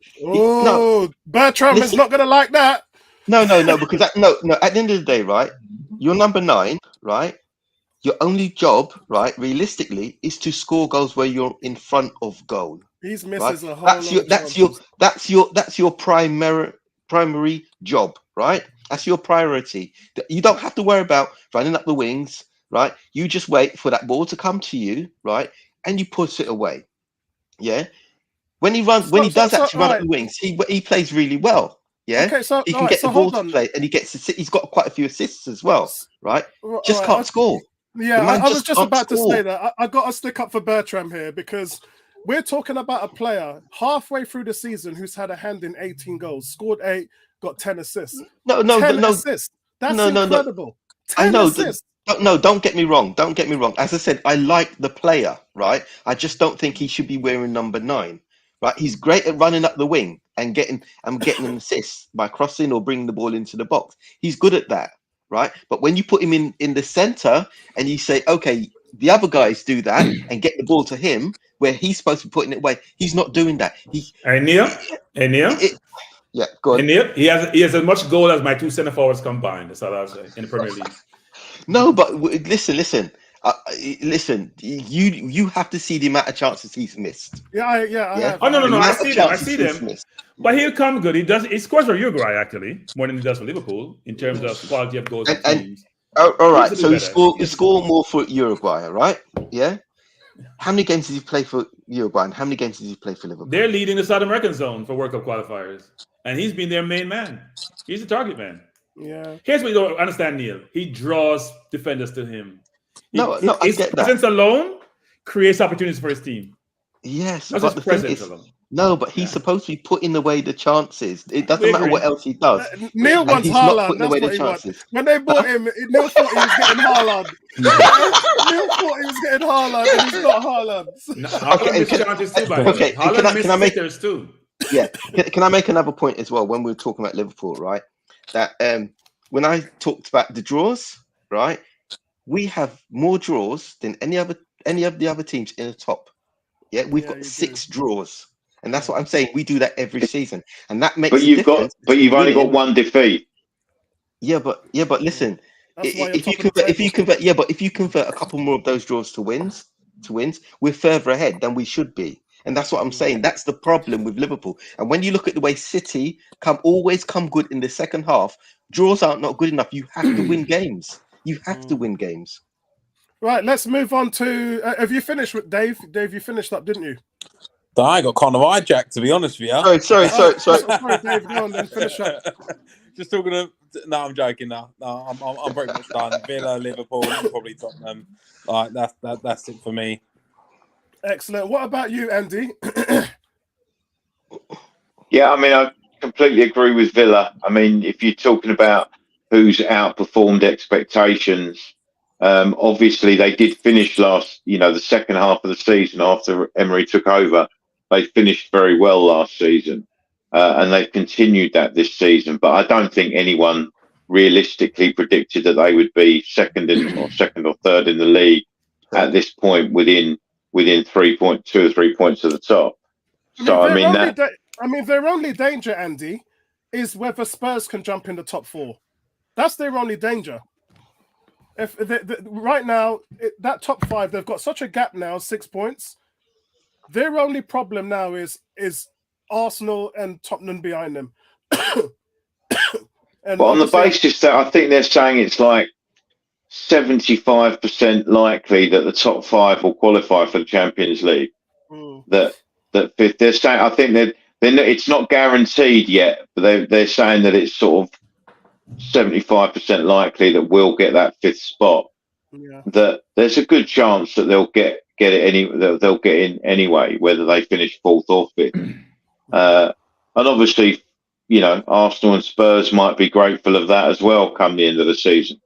Bertrand is not going to like that. No, because at the end of the day, right? You're number 9, right? Your only job, right, realistically, is to score goals where you're in front of goal. He's misses a whole that's your primary job, right? That's your priority. You don't have to worry about running up the wings, right? You just wait for that ball to come to you, right? And you put it away. Yeah. When he does actually run up the wings, he plays really well. Yeah. Okay, so he can get the ball to play, and he's got quite a few assists as well, right? Just can't score. Yeah, I was just about to say that. I got to stick up for Bertram here because we're talking about a player halfway through the season who's had a hand in 18 goals, scored 8, got 10 assists. No. Assists. That's incredible. 10 I know. Assists. No, don't get me wrong. Don't get me wrong. As I said, I like the player, right? I just don't think he should be wearing number 9, right? He's great at running up the wing and getting an assist by crossing or bringing the ball into the box. He's good at that, right? But when you put him in the center and you say, okay, the other guys do that and get the ball to him where he's supposed to be putting it away, he's not doing that. Neil? Yeah, go on. And Neil, he has as much goal as my 2 center forwards combined. That's all I'll say in the Premier League. No, but listen. You have to see the amount of chances he's missed. I have. Oh no! I see them. But he'll come good. He scores for Uruguay actually more than he does for Liverpool in terms of quality of goals. All right, so he scored more for Uruguay, right? Yeah. How many games did he play for Uruguay, and how many games did he play for Liverpool? They're leading the South American zone for World Cup qualifiers, and he's been their main man. He's the target man. Yeah. Here's what you don't understand, Neil. He draws defenders to him. His presence alone creates opportunities for his team. Yes, not his presence alone. No, but he's supposed to be putting away the chances. It doesn't matter what else he does. Neil wants Haaland. That's what he wants. When they bought him, Neil thought he was getting Haaland. Neil thought he was getting Haaland, and he's not Haaland. Can I make theirs too? Yeah. Can I make another point as well when we were talking about Liverpool, right? That when I talked about the draws, right? We have more draws than any of the other teams in the top. Yeah, we've got 6 draws. And that's what I'm saying. We do that every season, and that makes. But you've only got 1 defeat. Yeah, but listen, if you convert a couple more of those draws to wins, we're further ahead than we should be, and that's what I'm saying. That's the problem with Liverpool. And when you look at the way City always come good in the second half, draws aren't not good enough. You have to win games. You have to win games. Right, let's move on to. Have you finished with Dave? Dave, you finished up, didn't you? I got kind of hijacked, to be honest with you. Sorry. Sorry, Dave. Go on, then finish up. Just talking to. No, I'm joking. No, I'm pretty much done. Villa, Liverpool, and probably Tottenham. That's it for me. Excellent. What about you, Andy? Yeah, I mean, I completely agree with Villa. I mean, if you're talking about who's outperformed expectations, obviously they did finish the second half of the season after Emery took over. They finished very well last season, and they've continued that this season. But I don't think anyone realistically predicted that they would be second or third in the league at this point, within 2 or 3 points of the top. Their only danger, Andy, is whether Spurs can jump in the top 4. That's their only danger. If right now that top 5, they've got such a gap now, 6 points. Their only problem now is Arsenal and Tottenham behind them. But on the basis that I think they're saying it's like 75% likely that the top 5 will qualify for the Champions League. That fifth, they're saying, I think that it's not guaranteed yet, but they're saying that it's sort of 75% likely that we'll get that 5th spot. Yeah. That there's a good chance that they'll get they'll get in anyway, whether they finish 4th or 5th. And obviously, Arsenal and Spurs might be grateful of that as well come the end of the season,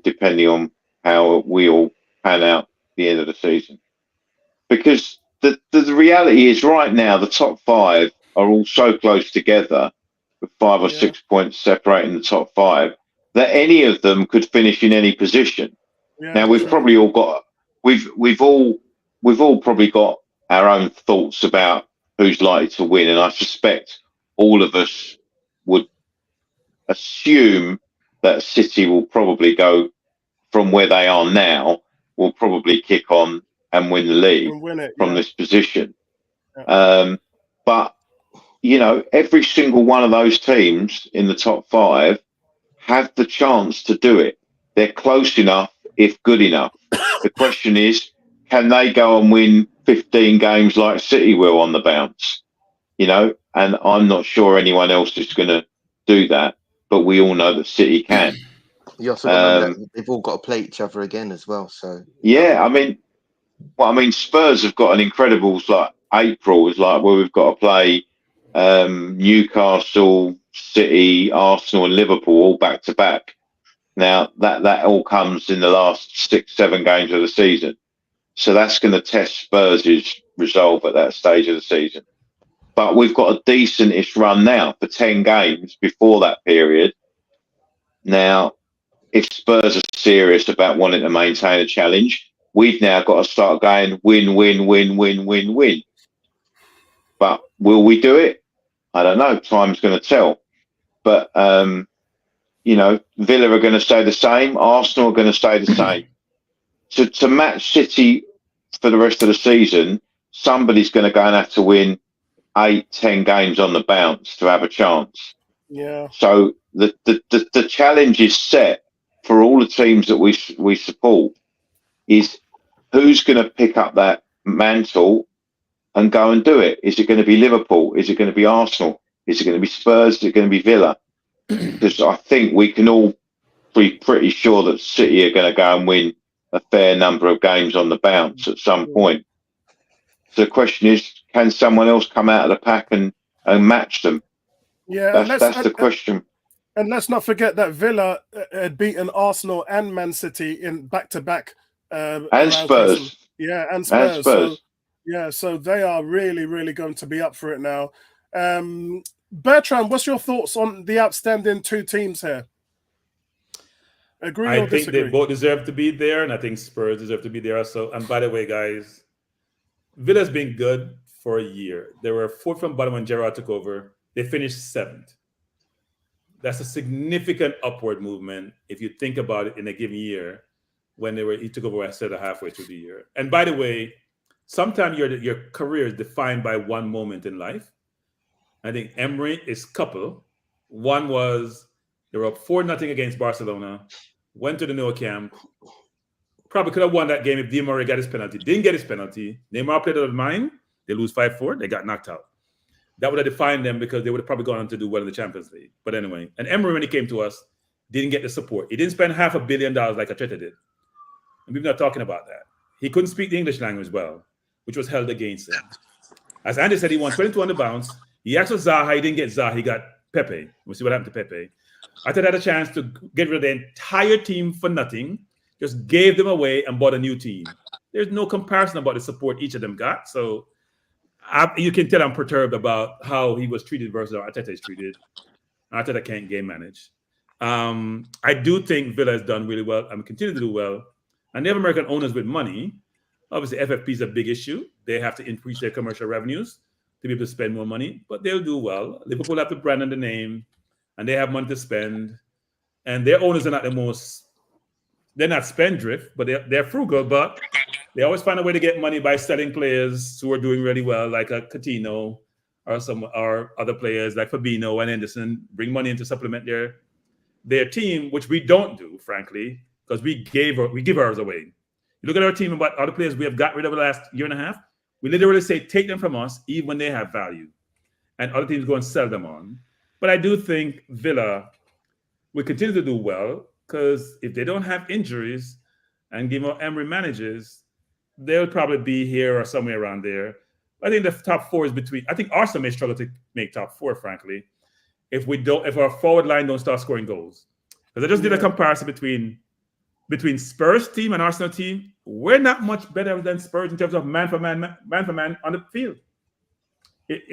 depending on how we all pan out at the end of the season. Because the reality is right now the top 5 are all so close together, with 5 or 6 points separating the top 5, that any of them could finish in any position. Yeah, now we've probably all got we've all probably got our own thoughts about who's likely to win, and I suspect all of us would assume that City will probably go from where they are now, will probably kick on and win the league from this position. Yeah. But every single one of those teams in the top 5 have the chance to do it. They're close enough, if good enough. The question is, can they go and win 15 games like City will on the bounce? And I'm not sure anyone else is going to do that, but we all know that City can. You also got that they've all got to play each other again as well. So yeah, Spurs have got an incredible April is where we've got to play Newcastle, City, Arsenal, and Liverpool all back to back. Now that all comes in the last 6-7 games of the season, so that's going to test Spurs' resolve at that stage of the season. But we've got a decentish run now for 10 games before that period. Now, if Spurs are serious about wanting to maintain a challenge, we've now got to start going win, win, win, win, win, win. But will we do it? I don't know. Time's going to tell. But, Villa are going to stay the same. Arsenal are going to stay the same. To match City for the rest of the season, somebody's going to go and have to win 8-10 games on the bounce to have a chance. Yeah. So the challenge is set for all the teams that we support, is who's going to pick up that mantle and go and do it. Is it going to be Liverpool? Is it going to be Arsenal? Is it going to be Spurs? Is it going to be Villa? Because I think we can all be pretty sure that City are going to go and win a fair number of games on the bounce at some point. So the question is, can someone else come out of the pack and match them? Yeah, that's the question. And let's not forget that Villa had beaten Arsenal and Man City in back-to-back. And Spurs. Yeah, and Spurs. And Spurs. So they are really, really going to be up for it now. Bertrand, what's your thoughts on the outstanding 2 teams here? Agree or disagree? I think they both deserve to be there, and I think Spurs deserve to be there also. And by the way, guys, Villa's been good for a year. They were 4th from bottom when Gerrard took over. They finished 7th. That's a significant upward movement if you think about it in a given year when he took over instead of halfway through the year. And by the way, sometimes your career is defined by one moment in life. I think Emery is couple. One was they were up 4-0 against Barcelona, went to the Nou Camp, probably could have won that game if Di Maria got his penalty. Didn't get his penalty. Neymar played out of mind. They lose 5-4. They got knocked out. That would have defined them because they would have probably gone on to do well in the Champions League. But anyway, and Emery, when he came to us, didn't get the support. He didn't spend $500 million like Arteta did. And we're not talking about that. He couldn't speak the English language well, which was held against him. As Andy said, he won 22 on the bounce. He asked for Zaha. He didn't get Zaha. He got Pepe. We'll see what happened to Pepe. Arteta had a chance to get rid of the entire team for nothing, just gave them away and bought a new team. There's no comparison about the support each of them got. So you can tell I'm perturbed about how he was treated versus how Arteta is treated. Arteta can't game manage. I do think Villa has done really well and continue to do well. And they have American owners with money. Obviously, FFP is a big issue. They have to increase their commercial revenues to be able to spend more money, but they'll do well. Liverpool have the brand and the name, and they have money to spend. And their owners are not they're not spendthrift, but they're frugal, but they always find a way to get money by selling players who are doing really well, like a Coutinho or other players like Fabinho and Henderson, bring money in to supplement their team, which we don't do, frankly. because we give ours away. You look at our team and what other players we have got rid of the last year and a half. We literally say take them from us, even when they have value, and other teams go and sell them on. But I do think Villa will continue to do well because if they don't have injuries and Guillermo Emery manages, they'll probably be here or somewhere around there. I think the top four is between. I think Arsenal may struggle to make top four, frankly, if our forward line don't start scoring goals. Because I just did a comparison between Spurs team and Arsenal team. We're not much better than Spurs in terms of man for man on the field.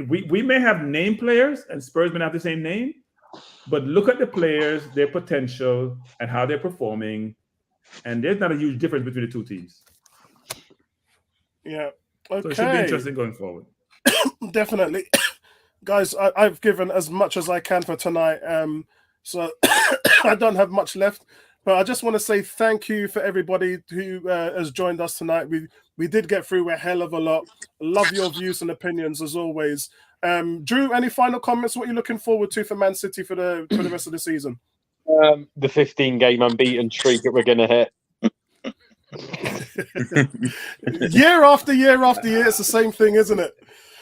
We may have name players, and Spurs may not have the same name, but look at the players, their potential, and how they're performing, and there's not a huge difference between the two teams. Yeah. Okay. So it should be interesting going forward. Definitely. Guys, I've given as much as I can for tonight, so I don't have much left. But I just want to say thank you for everybody who has joined us tonight. We did get through a hell of a lot. Love your views and opinions as always. Drew, any final comments? What are you looking forward to for Man City for the rest of the season? The 15-game unbeaten streak that we're going to hit. Year after year after year, it's the same thing, isn't it?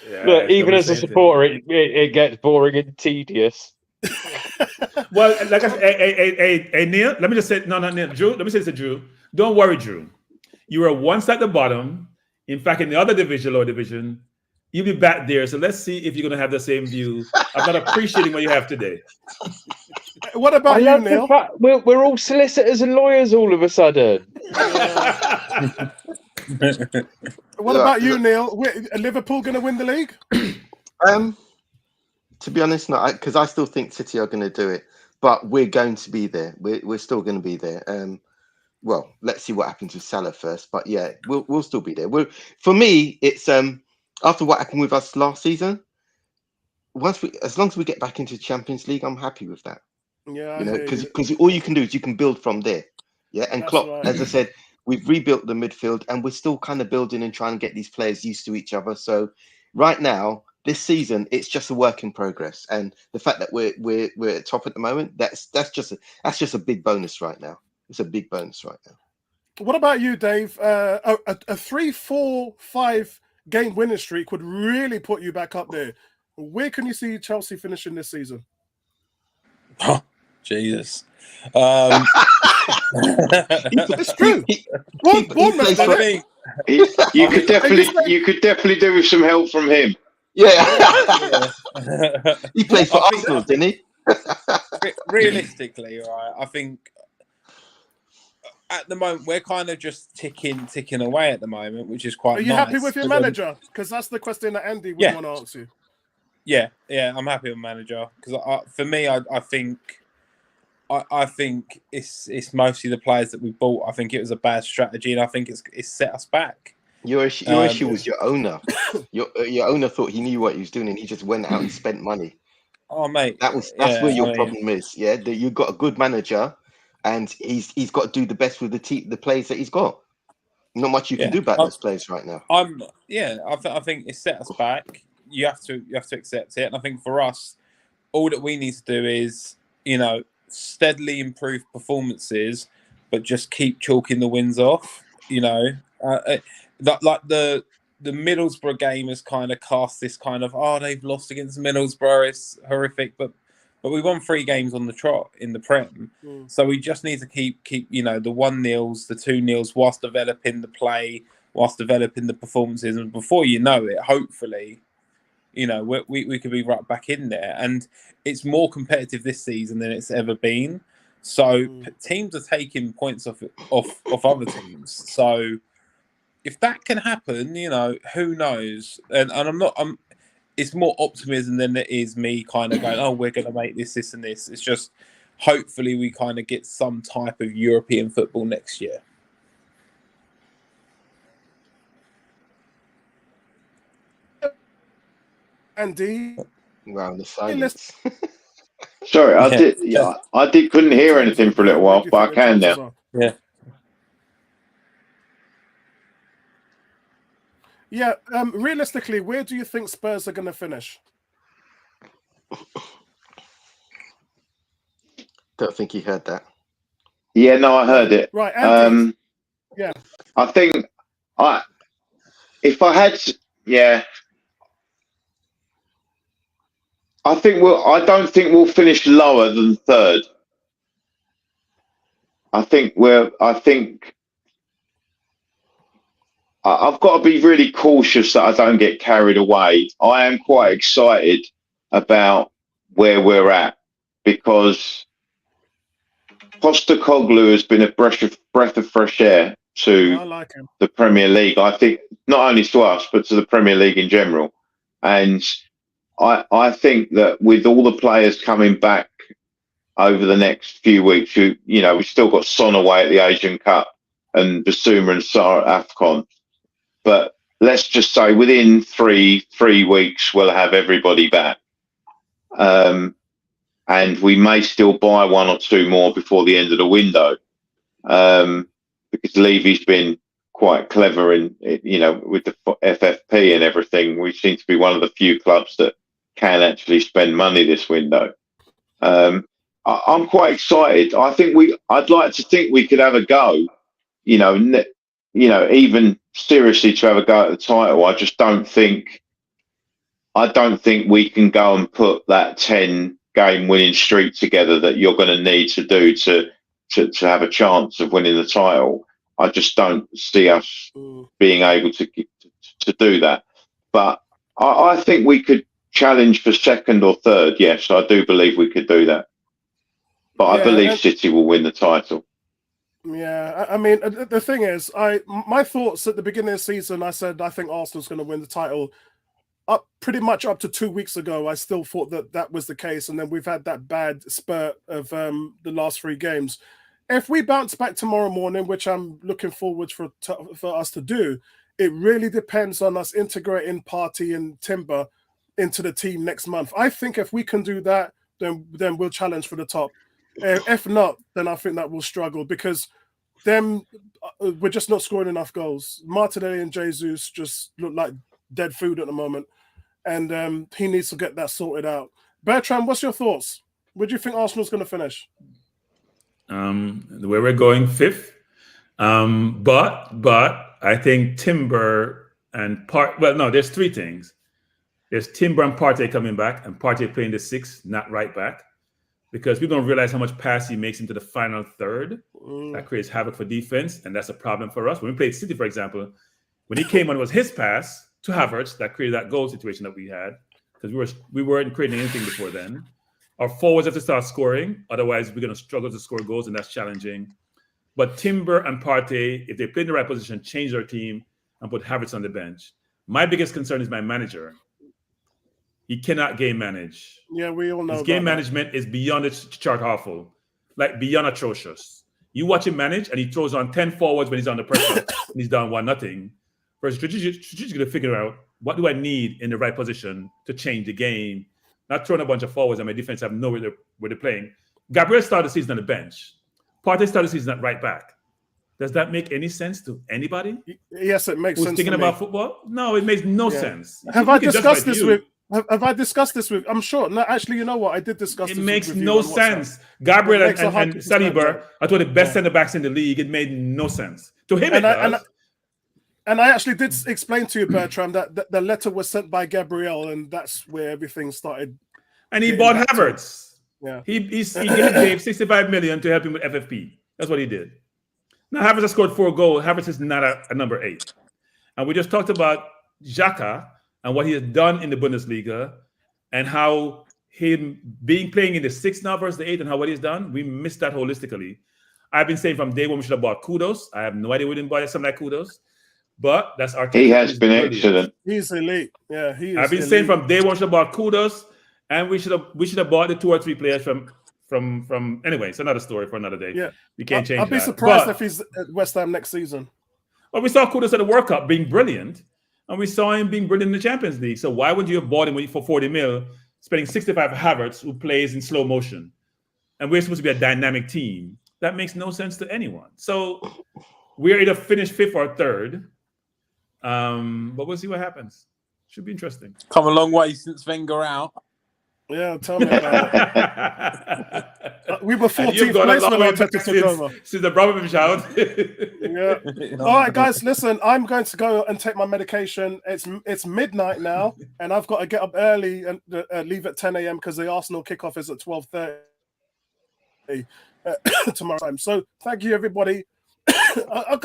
Yeah, look, even as a supporter, it gets boring and tedious. Well, like I said, hey, Neil, let me just say, no, Neil, Drew, let me say this to Drew. Don't worry, Drew. You were once at the bottom. In fact, in the other division, lower division, you'll be back there. So let's see if you're going to have the same view. I'm not appreciating what you have today. What about you, Neil? We're all solicitors and lawyers all of a sudden. What about you, Neil? Are Liverpool going to win the league? To be honest, not because I still think City are going to do it, but we're going to be there. We're still going to be there. Well, let's see what happens with Salah first, but yeah, we'll still be there. For me, it's after what happened with us last season. As long as we get back into the Champions League, I'm happy with that. Yeah, because all you can do is you can build from there. Yeah, and Klopp, right. As I said, we've rebuilt the midfield, and we're still kind of building and trying to get these players used to each other. So right now, this season, it's just a work in progress, and the fact that we're at top at the moment, that's just a big bonus right now. It's a big bonus right now. What about you, Dave? A 3-4-5 game winning streak would really put you back up there. Where can you see Chelsea finishing this season? Oh, Jesus. It's true. You could definitely do with some help from him. Yeah. He played for Arsenal, didn't he? Realistically, right, I think at the moment we're kind of just ticking away at the moment, which is quite nice. Are you happy with your manager? Because that's the question that Andy would want to ask you. Yeah, I'm happy with manager because for me, I think it's mostly the players that we bought. I think it was a bad strategy, and I think it's set us back. Your issue was your owner. Your owner thought he knew what he was doing, and he just went out and spent money. Oh, mate, that's where your problem is. Yeah, that you've got a good manager, and he's got to do the best with the players that he's got. Not much you can do about those players right now. I think it's set us back. You have to accept it, and I think for us, all that we need to do is steadily improve performances, but just keep chalking the wins off. Like the Middlesbrough game has kind of cast this kind of they've lost against Middlesbrough, it's horrific, but we won 3 games on the trot in the Prem, so we just need to keep the 1-0s, the 2-0s, whilst developing the play, whilst developing the performances, and before you know it, hopefully, we could be right back in there, and it's more competitive this season than it's ever been. So teams are taking points off other teams. So if that can happen, who knows? And it's more optimism than it is me kind of going, we're going to make this and this. It's just hopefully we kind of get some type of European football next year. Andy, wow, the silence. Sorry, I couldn't hear anything for a little while, but I can now. Yeah. Yeah. Realistically, where do you think Spurs are going to finish? Don't think he heard that. Yeah, no, I heard it. Right, Andy. Yeah. I think if I had, yeah. I don't think we'll finish lower than third. I've got to be really cautious that I don't get carried away. I am quite excited about where we're at because Postecoglou has been a breath of fresh air to the Premier League. I think not only to us, but to the Premier League in general. And I think that with all the players coming back over the next few weeks, we've still got Son away at the Asian Cup and Basuma and Sarr at AFCON. But let's just say within three weeks, we'll have everybody back. And we may still buy one or two more before the end of the window. Because Levy's been quite clever in, with the FFP and everything. We seem to be one of the few clubs that can actually spend money this window. I'm quite excited. I'd like to think we could have a go, even seriously to have a go at the title. I don't think we can go and put that 10-game winning streak together that you're going to need to do to have a chance of winning the title. I just don't see us being able to do that. But I think we could challenge for second or third. Yes, I do believe we could do that. But I believe City will win the title. Yeah, I mean, the thing is, my thoughts at the beginning of the season, I said I think Arsenal's going to win the title. Pretty much up to 2 weeks ago, I still thought that was the case, and then we've had that bad spurt of the last 3 games. If we bounce back tomorrow morning, which I'm looking forward for us to do, it really depends on us integrating Partey and Timber into the team next month. I think if we can do that, then we'll challenge for the top. If not, then I think that we'll struggle because we're just not scoring enough goals. Martinelli and Jesus just look like dead food at the moment, and he needs to get that sorted out. Bertrand, what's your thoughts? Where do you think Arsenal's going to finish? The way we're going, 5th. But I think Timber and there's 3 things. There's Timber and Partey coming back, and Partey playing the 6th, not right back. Because we don't realize how much pass he makes into the final third. That creates havoc for defense, and that's a problem for us. When we played City, for example, when he came on, it was his pass to Havertz that created that goal situation that we had because we weren't creating anything before then. Our forwards have to start scoring, otherwise we're going to struggle to score goals, and that's challenging. But Timber and Partey, if they play in the right position, change their team and put Havertz on the bench. My biggest concern is my manager. He cannot game manage. Yeah, we all know. His game management is beyond its chart awful, like beyond atrocious. You watch him manage, and he throws on 10 forwards when he's under pressure, and he's down 1-0. Whereas strategically to figure out what do I need in the right position to change the game, not throwing a bunch of forwards and my defense have no where they're playing. Gabriel started the season on the bench. Partey started the season at right back. Does that make any sense to anybody? Yes, it makes sense. Who's thinking about football? No, it makes no sense. Have I discussed this with? Have I discussed this with? I'm sure. No, actually, you know what? I did discuss. It makes no sense. Gabriel and Saliba are two of the best centre backs in the league. It made no sense to him. And I actually did explain to you, Bertrand, that the letter was sent by Gabriel, and that's where everything started. And he bought Havertz. Yeah, he gave Dave 65 million to help him with FFP. That's what he did. Now Havertz has scored 4 goals. Havertz is not a number 8, and we just talked about Xhaka and what he has done in the Bundesliga, and how him playing in the 6 now versus the 8, and how what he's done. We missed that holistically. I've been saying from day one we should have bought Kudos. I have no idea we didn't buy something like Kudos, but that's our. He has been excellent. He's elite. Yeah, he is. I've been saying from day one we should have bought Kudos, and we should have bought the 2 or 3 players from. Anyway, it's another story for another day. Yeah, we can't change. I'll be surprised if he's at West Ham next season. Well, we saw Kudos at the World Cup being brilliant. And we saw him being brilliant in the Champions League. So why would you have bought him for 40 mil, spending 65 for Havertz, who plays in slow motion? And we're supposed to be a dynamic team. That makes no sense to anyone. So we're either finished 5th or 3rd. But we'll see what happens. Should be interesting. Come a long way since Wenger out. Yeah, tell me about it. We were 14th place when Arteta took over. Since the Abramovich out. Yeah. All right, guys, listen. I'm going to go and take my medication. It's midnight now, and I've got to get up early and leave at 10 a.m. because the Arsenal kickoff is at 12:30 tomorrow time. So thank you, everybody. I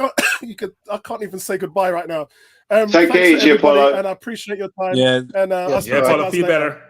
can't even say goodbye right now. Take it easy, Apollo. And I appreciate your time. Yeah. And I'll Apollo, feel better.